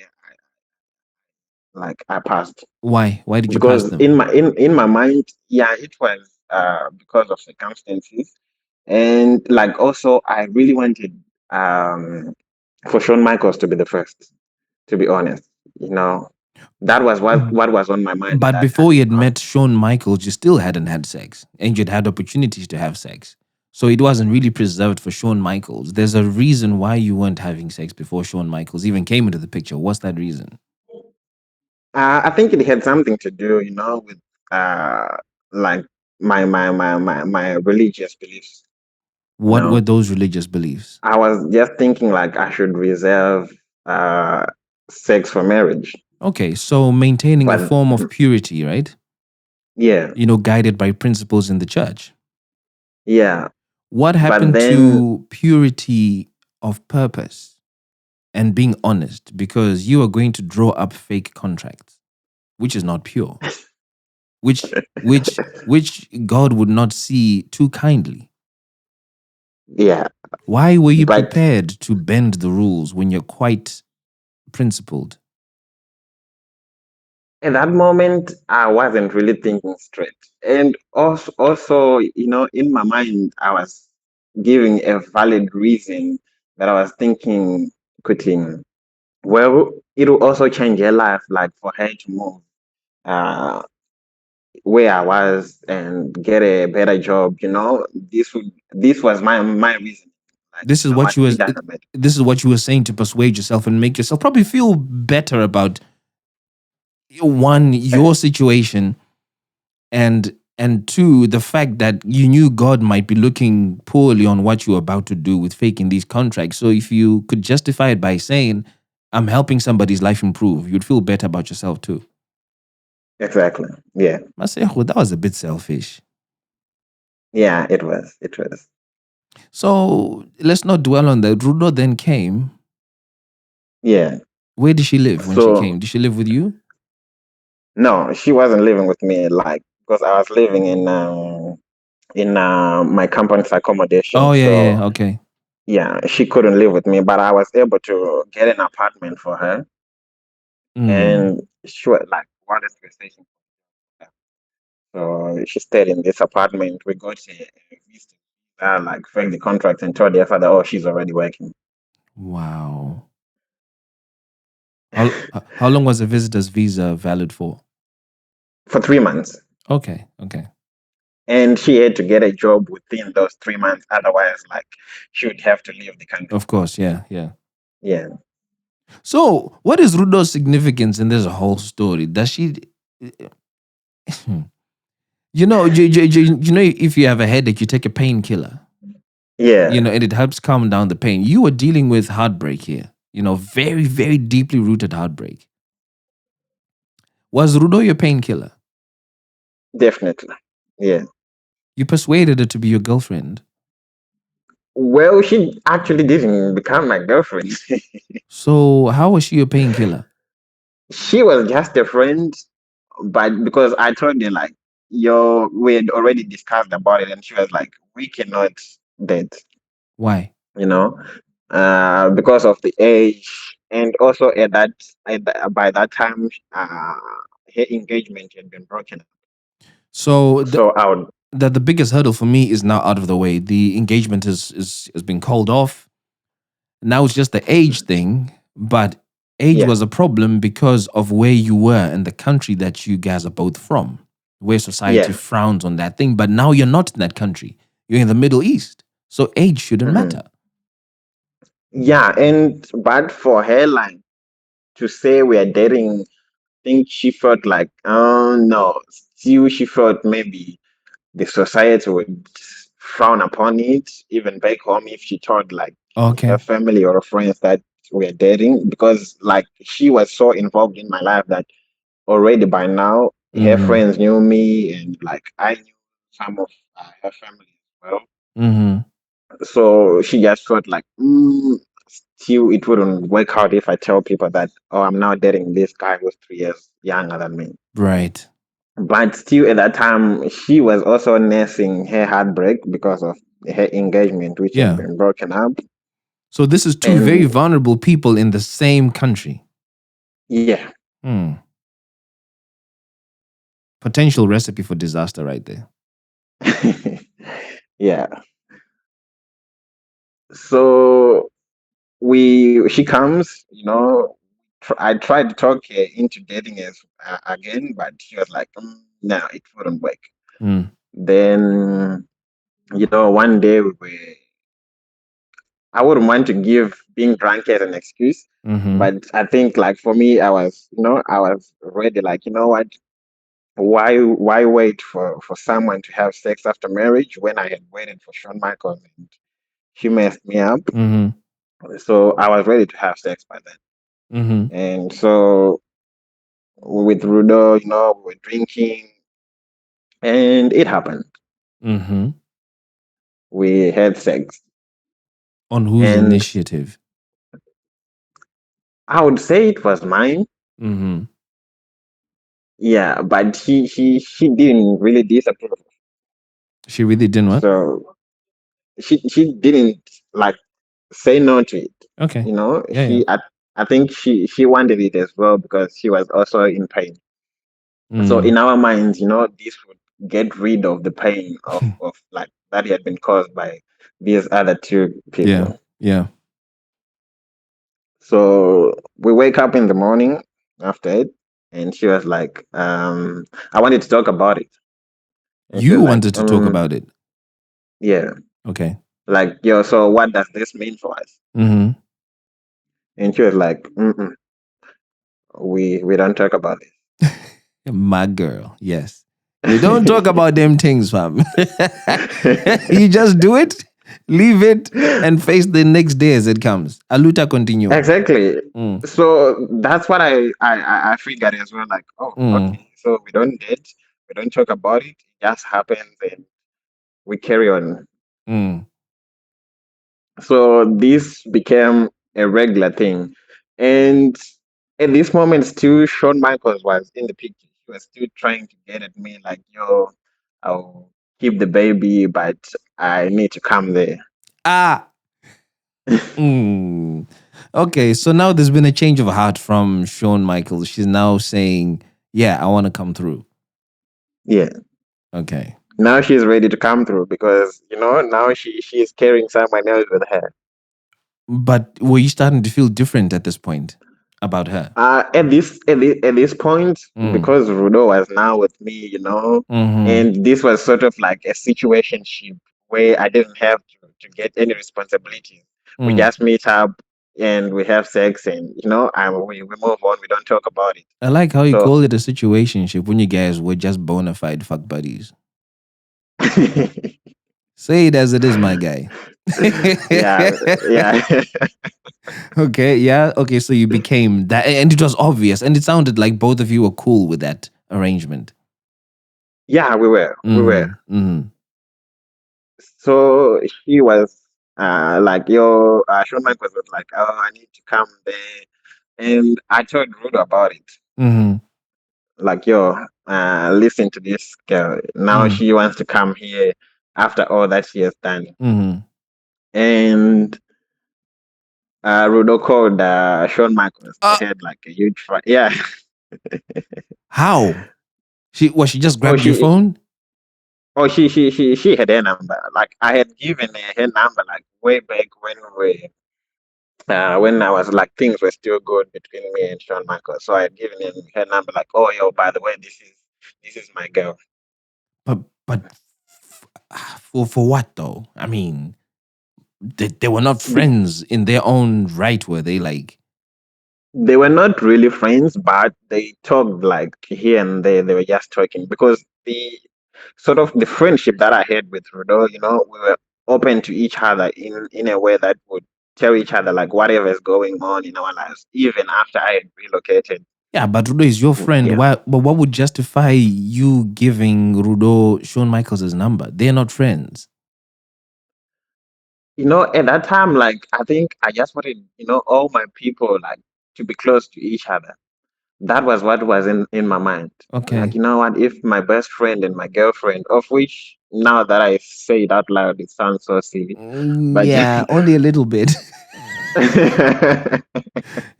like I passed Why? Why did you pass because in them? my mind, yeah, it was because of circumstances, and like also I really wanted um for Shawn Michaels to be the first. To be honest, you know, that was what was on my mind at But that time. before you had You know? met Shawn Michaels, you still hadn't had sex and you'd had opportunities to have sex. So it wasn't really preserved for Shawn Michaels. There's a reason why you weren't having sex before Shawn Michaels even came into the picture. What's that reason? I think it had something to do, you know, with uh like my religious beliefs. You What were know, those religious beliefs? I was just thinking like I should reserve uh sex for marriage, Okay, so maintaining a but form of purity, right? yeah, Guided by principles in the church. yeah, What but happened then to purity of purpose and being honest? Because you are going to draw up fake contracts, which is not pure, which God would not see too kindly. yeah, Why were you but prepared to bend the rules when you're quite principled? at that moment I wasn't really thinking straight, and also you know in my mind I was giving a valid reason that I was thinking quickly. Well, it will also change her life, like for her to move uh, where I was and get a better job. You know, this was my reason. Like This you is know what, what you it was doesn't matter. this is what you were saying to persuade yourself and make yourself probably feel better about one, your situation, and two, the fact that you knew God might be looking poorly on what you were about to do with faking these contracts. So if you could justify it by saying, I'm helping somebody's life improve, you'd feel better about yourself too. Exactly. Yeah. Masejo, that was a bit selfish. Yeah. It was. It was. So let's not dwell on that. Rudo then came. Yeah. Where did she live when she So came? Did she live with you? no, she wasn't living with me. Like because I was living in my company's accommodation. Oh yeah, yeah, So yeah. Okay. yeah, she couldn't live with me, but I was able to get an apartment for her, Mm. and she was like wanted to stay. So she stayed in this apartment. We got a visa, like framed the contract and told their father, oh, she's already working Wow. How long was the visitor's visa valid for? for 3 months. Okay, okay. And she had to get a job within those 3 months. Otherwise, like she would have to leave the country. Of course, yeah, yeah. Yeah. So, what is Rudo's significance in this whole story? Does she, if you have a headache, you take a painkiller, Yeah. and it helps calm down the pain. You are dealing with heartbreak here, very, very deeply rooted heartbreak. Was Rudo your painkiller? Definitely. Yeah. You persuaded her to be your girlfriend. Well, she actually didn't become my girlfriend. So, how was she your painkiller? She was just a friend, but because I told her like, yo, we had already discussed about it, and she was like, we cannot date, Why? you know, because of the age, and also by that time, her engagement had been broken. So, So I would, the biggest hurdle for me is now out of the way. The engagement has been called off. Now it's just the age thing, but age yeah, was a problem because of where you were and the country that you guys are both from, where society yeah, frowns on that thing. But now you're not in that country. You're in the Middle East. So age shouldn't hmm matter. yeah, and but for her, like to say we are dating, I think she felt like, oh no, still she felt maybe the society would frown upon it, even back home if she told like Okay. her family or friends that we're dating, because like she was so involved in my life that already by now her Mm. friends knew me and like I knew. some of her family as well. Mm-hmm. So she just felt like, still, it wouldn't work out if I tell people that, oh, I'm now dating this guy who's 3 years younger than me. Right. But still, at that time, she was also nursing her heartbreak because of her engagement, which had Yeah. been broken up. So this is two very And vulnerable people in the same country. yeah, Hmm. Potential recipe for disaster right there. yeah. So she comes, I tried to talk her into dating us again, but she was like, no, it wouldn't work. Mm. Then, one day I wouldn't want to give being drunk as an excuse, Mm-hmm. but I think like for me, I was ready. Like, you know what? Why wait for someone to have sex after marriage when I had waited for Shawn Michaels and he messed me up? Mm-hmm. So I was ready to have sex by then. Mm-hmm. And so with Rudo, we were drinking, and it happened. Mm-hmm. We had sex, On whose and initiative? I would say it was mine. Mm-hmm. Yeah, but he didn't really disapprove. She really didn't what? So she didn't like say no to it. Okay. You know, Yeah, yeah. I think she wanted it as well because she was also in pain. So Mm. in our minds, this would get rid of the pain of like that had been caused by these other two Yeah. people. Yeah. So we wake up in the morning after it, and she was like, I wanted to talk about it. And she You was like, wanted to talk about it. yeah, Okay. like, yo, so what does this mean for us? Mm-hmm. And she was like, we don't talk about My girl. Yes. We don't talk about them things, fam. You it. just do it, leave it, and face the next day as it comes. Aluta continue. Exactly. Mm. So that's what I figured as well. Like, oh, Mm. okay. So we don't date, we don't talk about it. It just happens, and we carry on. Mm. So this became a regular thing. And at this moment, still, Shawn Michaels was in the picture. He was still trying to get at me, like, yo, I'll keep the baby, but I need to come there. Ah. Mm. Okay, so now there's been a change of heart from Shawn Michaels. She's now saying, "Yeah, I want to come through." Yeah. Okay, Now she's ready to come through because, now she's carrying someone else with her. but were you starting to feel different at this point about her? At this point, Mm. because Rudo was now with me, Mm-hmm. and this was sort of like a situationship where I didn't have to get any responsibilities. We Mm. just meet up and we have sex, and and we move on. We don't talk about it. I like how you So call it a situationship when you guys were just bona fide fuck buddies. Say it as it is, my guy. yeah, yeah. Okay, yeah. Okay, so you became that, and it was obvious, and it sounded like both of you were cool with that arrangement. Yeah, we were. Mm-hmm. Mm-hmm. So he was like, yo, Shawn Michaels was like, oh, I need to come there. And I told Rudo about it. Mm-hmm. Like, yo, listen to this girl. Now Mm-hmm. she wants to come here after all that she has done. Mm-hmm. And Rudo called Shawn Michaels. They Uh, had like a huge fight. Yeah. how? She just Oh, grabbed your phone? she had her number. Like I had given her number like way back when I was like things were still good between me and Shawn Michaels. So I had given him her number, like, oh yo, by the way, this is my girl. But for what though? I mean, they were not Be- friends in their own right, were they? Like, they were not really friends, but they talked like here and there. They were just talking because the sort of the friendship that I had with Rudo, we were open to each other in a way that would tell each other like whatever is going on in our lives, even after I had relocated. Yeah, but Rudo is your friend. Yeah. Why? But what would justify you giving Rudo Shawn Michaels' number? They're not friends. At that time, like, I think I just wanted, all my people, like, to be close to each other. That was what was in my mind. Like, Okay. you know what, if my best friend and my girlfriend, of which now that I say it out loud, it sounds so silly, but Yeah, only a little bit.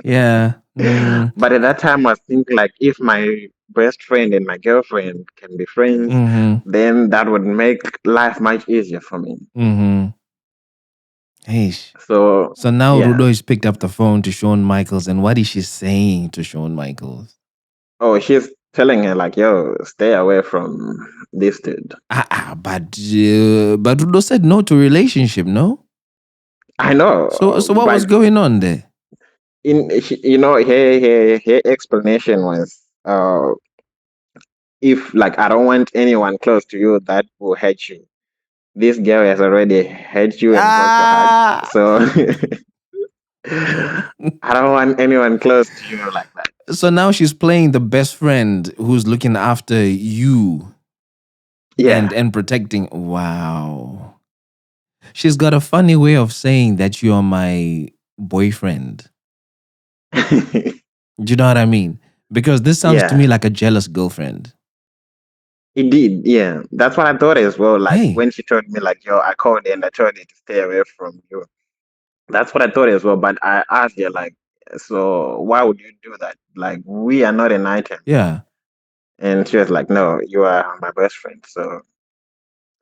Yeah. but at that time I was thinking, like, if my best friend and my girlfriend can be friends, Mm-hmm. then that would make life much easier for me. Mm-hmm. Hey. So So now yeah. Rudo has picked up the phone to Shawn Michaels, and what is she saying to Shawn Michaels? Oh, she's telling her, like, yo, stay away from this dude. But Rudo said no to relationship, no? I know, So what was but going on there? her explanation was, if, like, I don't want anyone close to you that will hurt you. This girl has already hurt you and broke your heart, Ah. so I don't want anyone close to you like that. So now she's playing the best friend who's looking after you Yeah. and protecting. Wow. She's got a funny way of saying that you're my boyfriend. Do you know what I mean? Because this sounds to Yeah, me like a jealous girlfriend. it did. Yeah, that's what I thought as well. Like, Hey. when she told me, like, yo, I called her and I told her to stay away from you. That's what I thought as well. But I asked her, like, so why would you do that? Like, we are not an item. Yeah. And she was like, no, you are my best friend, so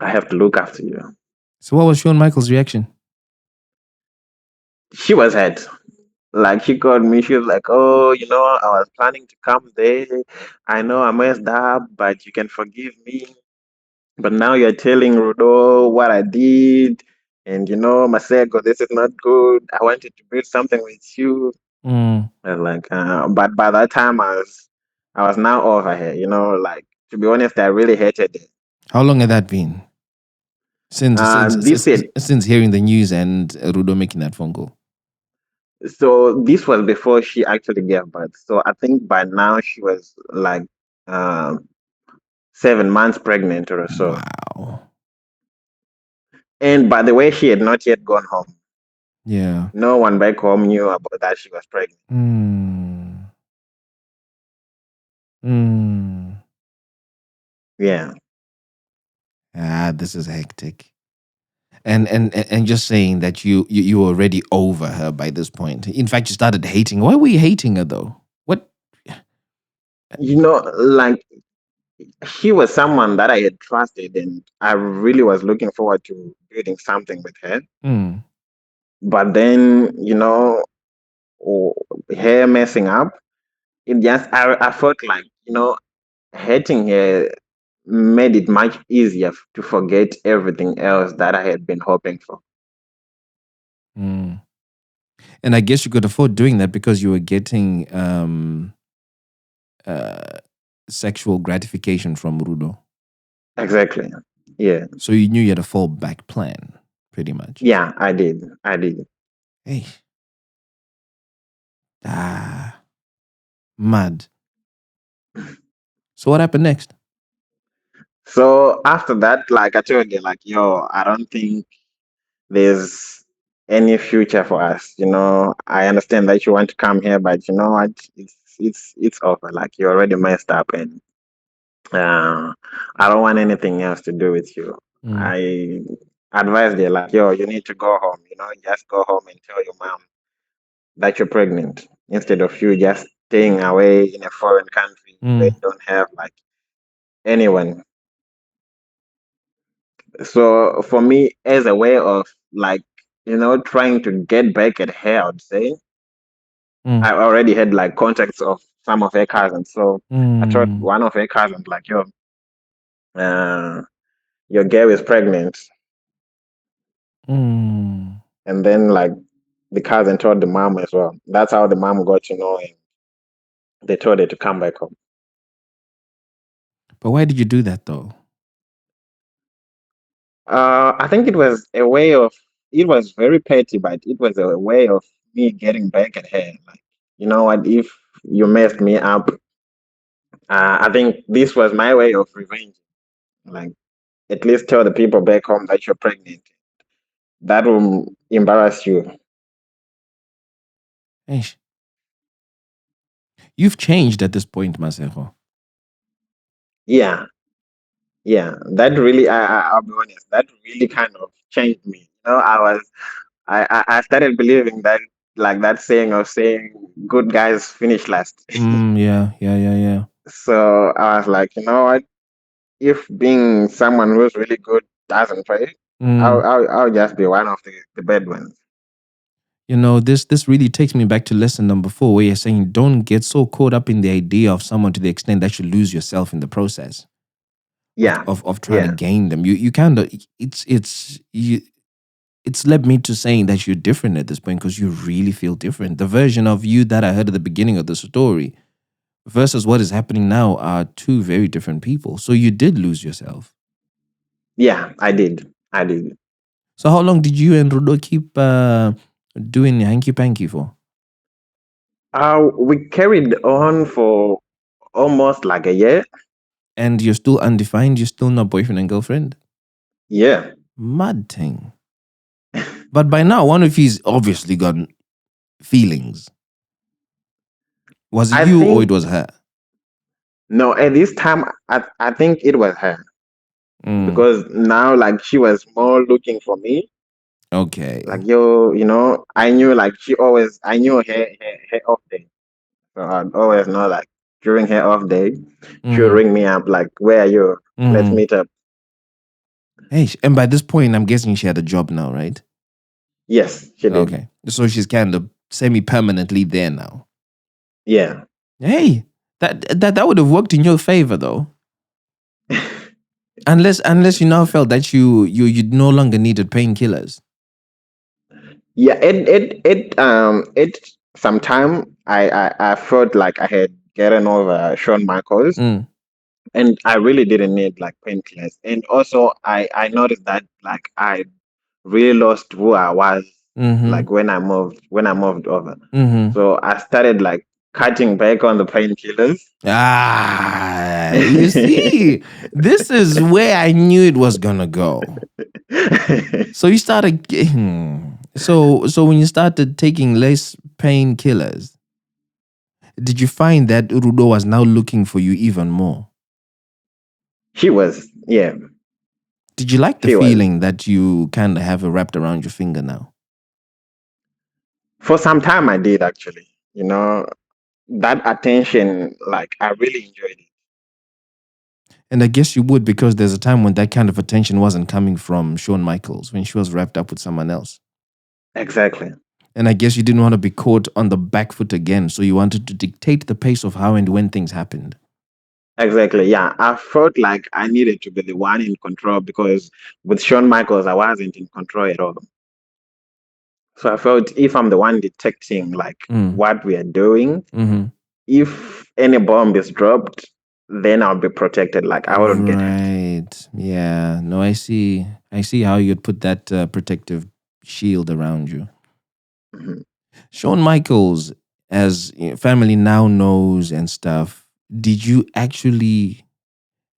I have to look after you. So what was Shawn Michaels' reaction? She was hurt. Like, she called me, she was like, oh, I was planning to come there. I know I messed up, but you can forgive me. But now you're telling Rudo what I did. And, Masego, this is not good. I wanted to build something with you. Mm. And, like, but by that time I was now over her, like, to be honest, I really hated it. How long had that been? This said, Since hearing the news and Rudo making that phone call. so this was before she actually gave birth. So I think by now she was like, um, 7 months pregnant or so. Wow. And by the way, she had not yet gone home. Yeah. No one back home knew about that she was pregnant. Mm. Mm. Yeah. This is hectic. And just saying that you were already over her by this point. In fact, you started hating. Why were you hating her though? What? Like, she was someone that I had trusted, and I really was looking forward to building something with her. Mm. But then, oh, her messing up, I felt like, hating her made it much easier to forget everything else that I had been hoping for. Mm. And I guess you could afford doing that because you were getting uh, sexual gratification from Rudo. Exactly. Yeah. So you knew you had a fallback plan, pretty much. Yeah, I did. I did. Hey. Ah. Mad. So what happened next? So after that, like, I told you, like, yo, I don't think there's any future for us. I understand that you want to come here, but you know what? It's over. Like, you already messed up, and I don't want anything else to do with you. Mm. I advised her, like, yo, you need to go home. Just go home and tell your mom that you're pregnant, instead of you just staying away in a foreign country where Mm. you don't have, like, anyone. So for me, as a way of, like, trying to get back at her, I would say Mm. I already had, like, contacts of some of her cousins. So I told Mm. one of her cousins, like, yo, uh, your girl is pregnant. Mm. And then, like, the cousin told the mom as well. That's how the mom got to know, and they told her to come back home. But why did you do that though? I think it was very petty, but it was a way of me getting back at her. Like, you know what? If you messed me up. I think this was my way of revenge. Like, at least tell the people back home that you're pregnant. That will embarrass you. Eish. You've changed at this point, Masero. Yeah, yeah. That really, I'll be honest, that really kind of changed me. I started believing that, like that saying of saying, good guys finish last. Yeah. So I was like, you know what? If being someone who's really good doesn't pay, Mm. I'll just be one of the bad ones. This really takes me back to lesson number 4, where you're saying don't get so caught up in the idea of someone to the extent that you lose yourself in the process Yeah, of trying to yeah, gain them. You kind of it's led me to saying that you're different at this point because you really feel different. The version of you that I heard at the beginning of the story versus what is happening now are two very different people. So you did lose yourself. yeah. I did. So how long did you and Rudo keep doing hanky panky for? We carried on for almost like a year. And you're still undefined. You're still not boyfriend and girlfriend. Yeah. Mad thing. But by now, one of you's obviously got feelings. Was it I you or it think was her? no. At this time, I think it was her Mm, because now, like, she was more looking for me. okay. Like, I knew, like, I knew her off day. So I'd always know, like, during her off day, she would Mm-hmm. ring me up, like, where are you? Let's Mm-hmm. meet up. Hey, and by this point, I'm guessing she had a job now, right? Yes, she did. Okay. So she's kind of semi-permanently there now. Yeah. Hey, that would have worked in your favor though. Unless you now felt that you no longer needed painkillers. Yeah, it sometime I felt like I had gotten over Shawn Michaels, Mm, and I really didn't need like painkillers. And also I noticed that, like, I really lost who I was, mm-hmm. like, when I moved over. Mm-hmm. So I started, like, cutting back on the painkillers. You see, this is where I knew it was gonna go. So you started. So when you started taking less painkillers, did you find that Urudo was now looking for you even more? She was, yeah, Did you like the she was. feeling that you kind of have it wrapped around your finger now? For some time I did, actually. That attention, like, I really enjoyed it. And I guess you would because there's a time when that kind of attention wasn't coming from Shawn Michaels when she was wrapped up with someone else. Exactly. And I guess you didn't want to be caught on the back foot again, so you wanted to dictate the pace of how and when things happened. Exactly. Yeah. I felt like I needed to be the one in control because with Shawn Michaels, I wasn't in control at all. So I felt if I'm the one detecting, like, Mm. what we are doing, Mm-hmm. if any bomb is dropped, then I'll be protected. Like, I wouldn't get hurt. Right. Yeah. No, I see. I see how you'd put that protective shield around you. Mhm. Shawn Michaels, as family now knows and stuff, did you actually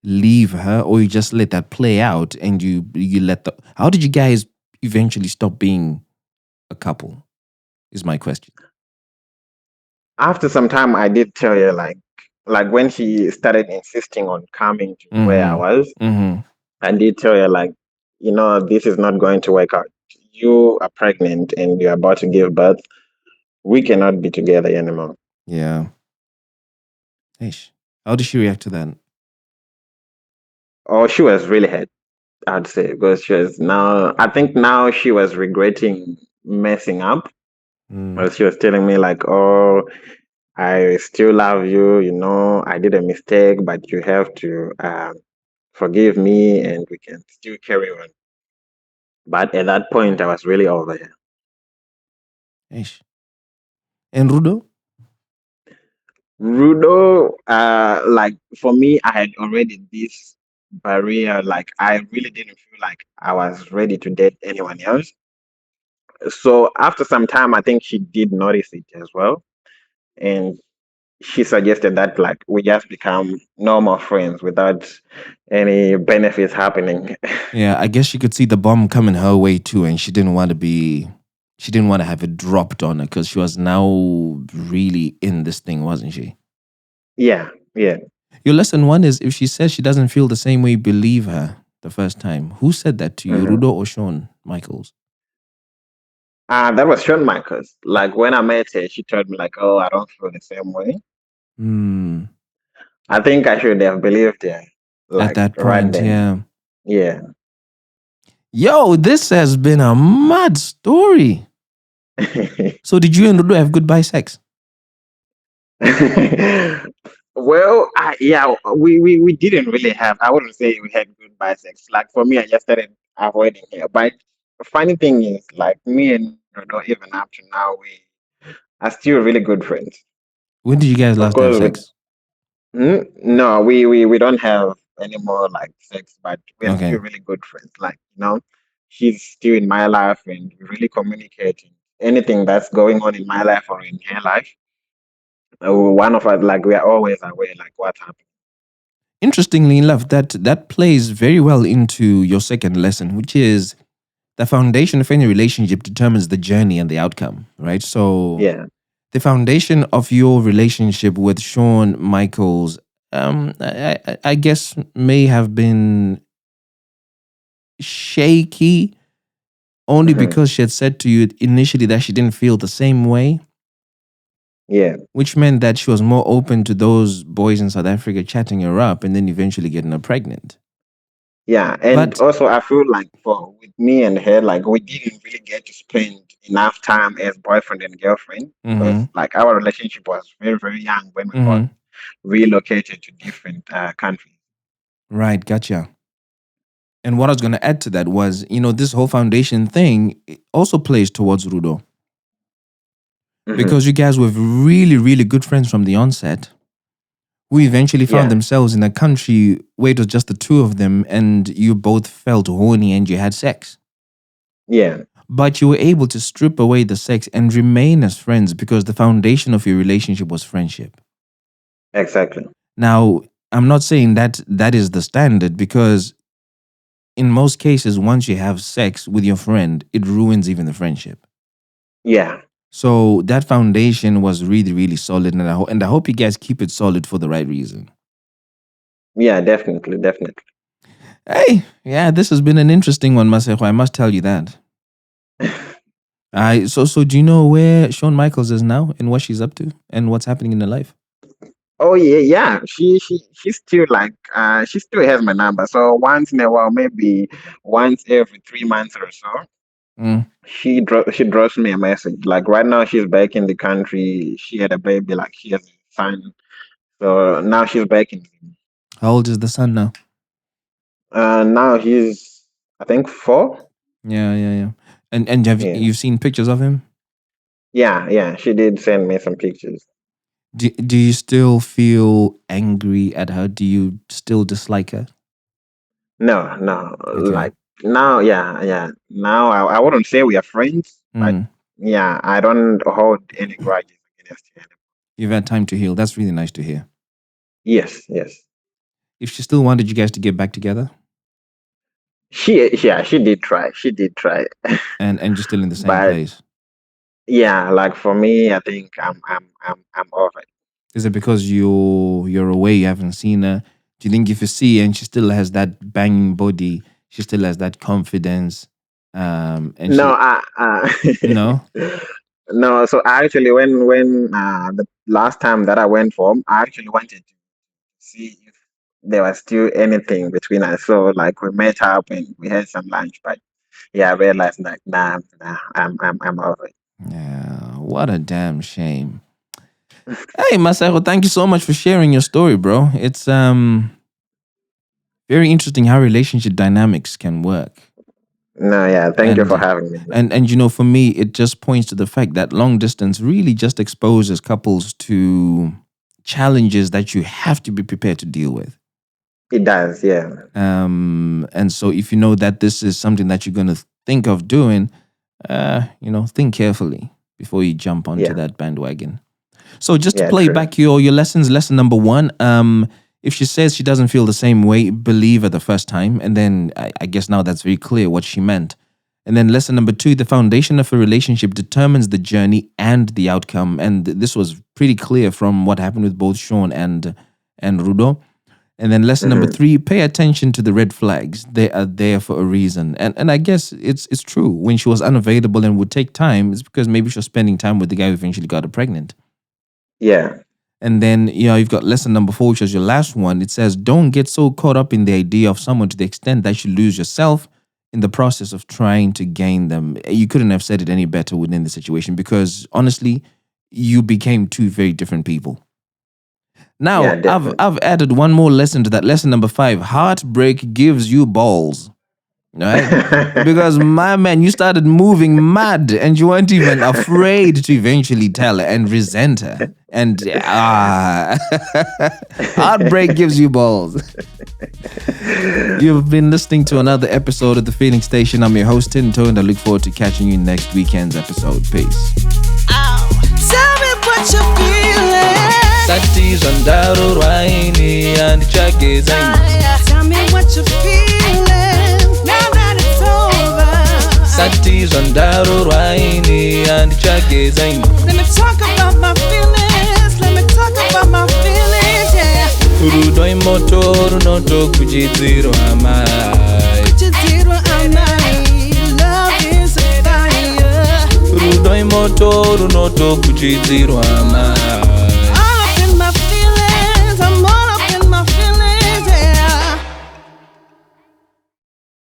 leave her or you just let that play out and you let the how did you guys eventually stop being a couple is my question. After some time, I did tell her, like when she started insisting on coming to where I Mm-hmm. was, Mm-hmm. I did tell her, like, this is not going to work out. You are pregnant and you're about to give birth. We cannot be together anymore. Yeah. Ish. How did she react to that? Oh, she was really hurt, I'd say, because I think now she was regretting messing up. Mm. Well, she was telling me, like, oh, I still love you, I did a mistake, but you have to forgive me and we can still carry on. But at that point, I was really over it. Ish. And Rudo? Rudo, like, for me, I had already this barrier. Like, I really didn't feel like I was ready to date anyone else. So after some time, I think she did notice it as well. And she suggested that like we just become normal friends without any benefits happening. Yeah, I guess she could see the bomb coming her way too, and she didn't want to have it dropped on her because she was now really in this thing, wasn't she? Yeah, yeah. Your lesson one is if she says she doesn't feel the same way, believe her the first time. Who said that to you, Hmm. Rudo or Sean Michaels? That was Shawn Michaels. Like when I met her, she told me like, "Oh, I don't feel the same way." Hmm. I think I should have believed her, At like that right point, then. yeah. Yeah. Yo, this has been a mad story. So did you and Rudo have goodbye sex? Well, yeah, we didn't really have. I wouldn't say we had goodbye sex. Like for me, I just started avoiding her. But the funny thing is, like me and Rodo, even up to now, we are still really good friends. When did you guys Of last have course, with sex? no, we don't have any more like sex, but we're Okay. still really good friends. Like she's still in my life, and we really communicating. Anything that's going on in my life or in her life, one of us like we are always aware like what happened. Interestingly enough, that plays very well into your second lesson, which is the foundation of any relationship determines the journey and the outcome, right? So Yeah. the foundation of your relationship with Shawn Michaels, I guess, may have been shaky only Hmm. because she had said to you initially that she didn't feel the same way, Yeah. which meant that she was more open to those boys in South Africa chatting her up and then eventually getting her pregnant. Yeah. And But also I feel like for with me and her, like we didn't really get to spend enough time as boyfriend and girlfriend because mm-hmm, like our relationship was very, very young when we both mm-hmm, relocated to different countries. right, gotcha. And what I was going to add to that was, this whole foundation thing also plays towards Rudo Hmm. because you guys were really, really good friends from the onset who eventually found Yeah. themselves in a country where it was just the two of them and you both felt horny and you had sex. Yeah. But you were able to strip away the sex and remain as friends because the foundation of your relationship was friendship. Exactly. Now, I'm not saying that that is the standard because in most cases, once you have sex with your friend, it ruins even the friendship. Yeah. So that foundation was really, really solid, and I hope you guys keep it solid for the right reason. Yeah. Definitely. Definitely. Hey, yeah, this has been an interesting one, Masejo. I must tell you that. So do you know where Shawn Michaels is now and what she's up to and what's happening in her life? Oh yeah, yeah. She still like she still has my number. So once in a while, maybe once every 3 months or so, Mm. she drops me a message. Like right now, she's back in the country. She had a baby. Like she has a son. So now she's back in. How old is the son now? Now he's I think 4. Yeah, yeah, yeah. And have Yeah, you seen pictures of him? yeah, yeah. She did send me some pictures. Do you still feel angry at her? Do you still dislike her? No, no. Okay. Like now, yeah, yeah. Now I wouldn't say we are friends, but Mm. yeah, I don't hold any grudges against her. You've had time to heal. That's really nice to hear. Yes, yes. If she still wanted you guys to get back together Yeah, she did try. She did try. and you're still in the same But place, yeah, like for me, I think I'm over it. is it because you're away, you haven't seen her? Do you think if you see her and she still has that banging body, she still has that confidence, and No, she no? no. So actually, when the last time that I went home, I actually wanted to see if there was still anything between us. So like we met up and we had some lunch, but yeah, I realized like nah, I'm over it. Yeah, what a damn shame. Hey, Masero, thank you so much for sharing your story, bro. It's very interesting how relationship dynamics can work. No, yeah, thank you for And having me. for me, it just points to the fact that long distance really just exposes couples to challenges that you have to be prepared to deal with. It does, yeah, And so if you know that this is something that you're gonna think of doing, think carefully before you jump onto yeah. that bandwagon. So just to Yeah, play true. back your lessons, lesson number 1, if she says she doesn't feel the same way, believe her the first time. And then I guess now that's very clear what she meant. And then lesson number 2, the foundation of a relationship determines the journey and the outcome. And this was pretty clear from what happened with both Sean and Rudo. And then lesson number 3, pay attention to the red flags. They are there for a reason. And I guess it's true. When she was unavailable and would take time, it's because maybe she was spending time with the guy who eventually got her pregnant. Yeah. And then, you've got lesson number 4, which was your last one. It says, don't get so caught up in the idea of someone to the extent that you lose yourself in the process of trying to gain them. You couldn't have said it any better within the situation, because honestly, you became two very different people. Now, Yeah, I've added one more lesson to that. Lesson number 5, heartbreak gives you balls. Right? Because my man, you started moving mad and you weren't even afraid to eventually tell her and resent her. And heartbreak gives you balls. You've been listening to another episode of The Feeling Station. I'm your host, Tinto, and I look forward to catching you in next weekend's episode. Peace. Tell me what you're feeling. Satis andaro raini and chagezai. Tell me what you're feeling. Now that it's over. Satis andaro raini and chagezai. Let me talk about my feelings. Let me talk about my feelings, yeah. Rudoi motor noto kujidziro amai. Kujidziro amai. Love is a fire. Rudoi motor noto kujidziro amai.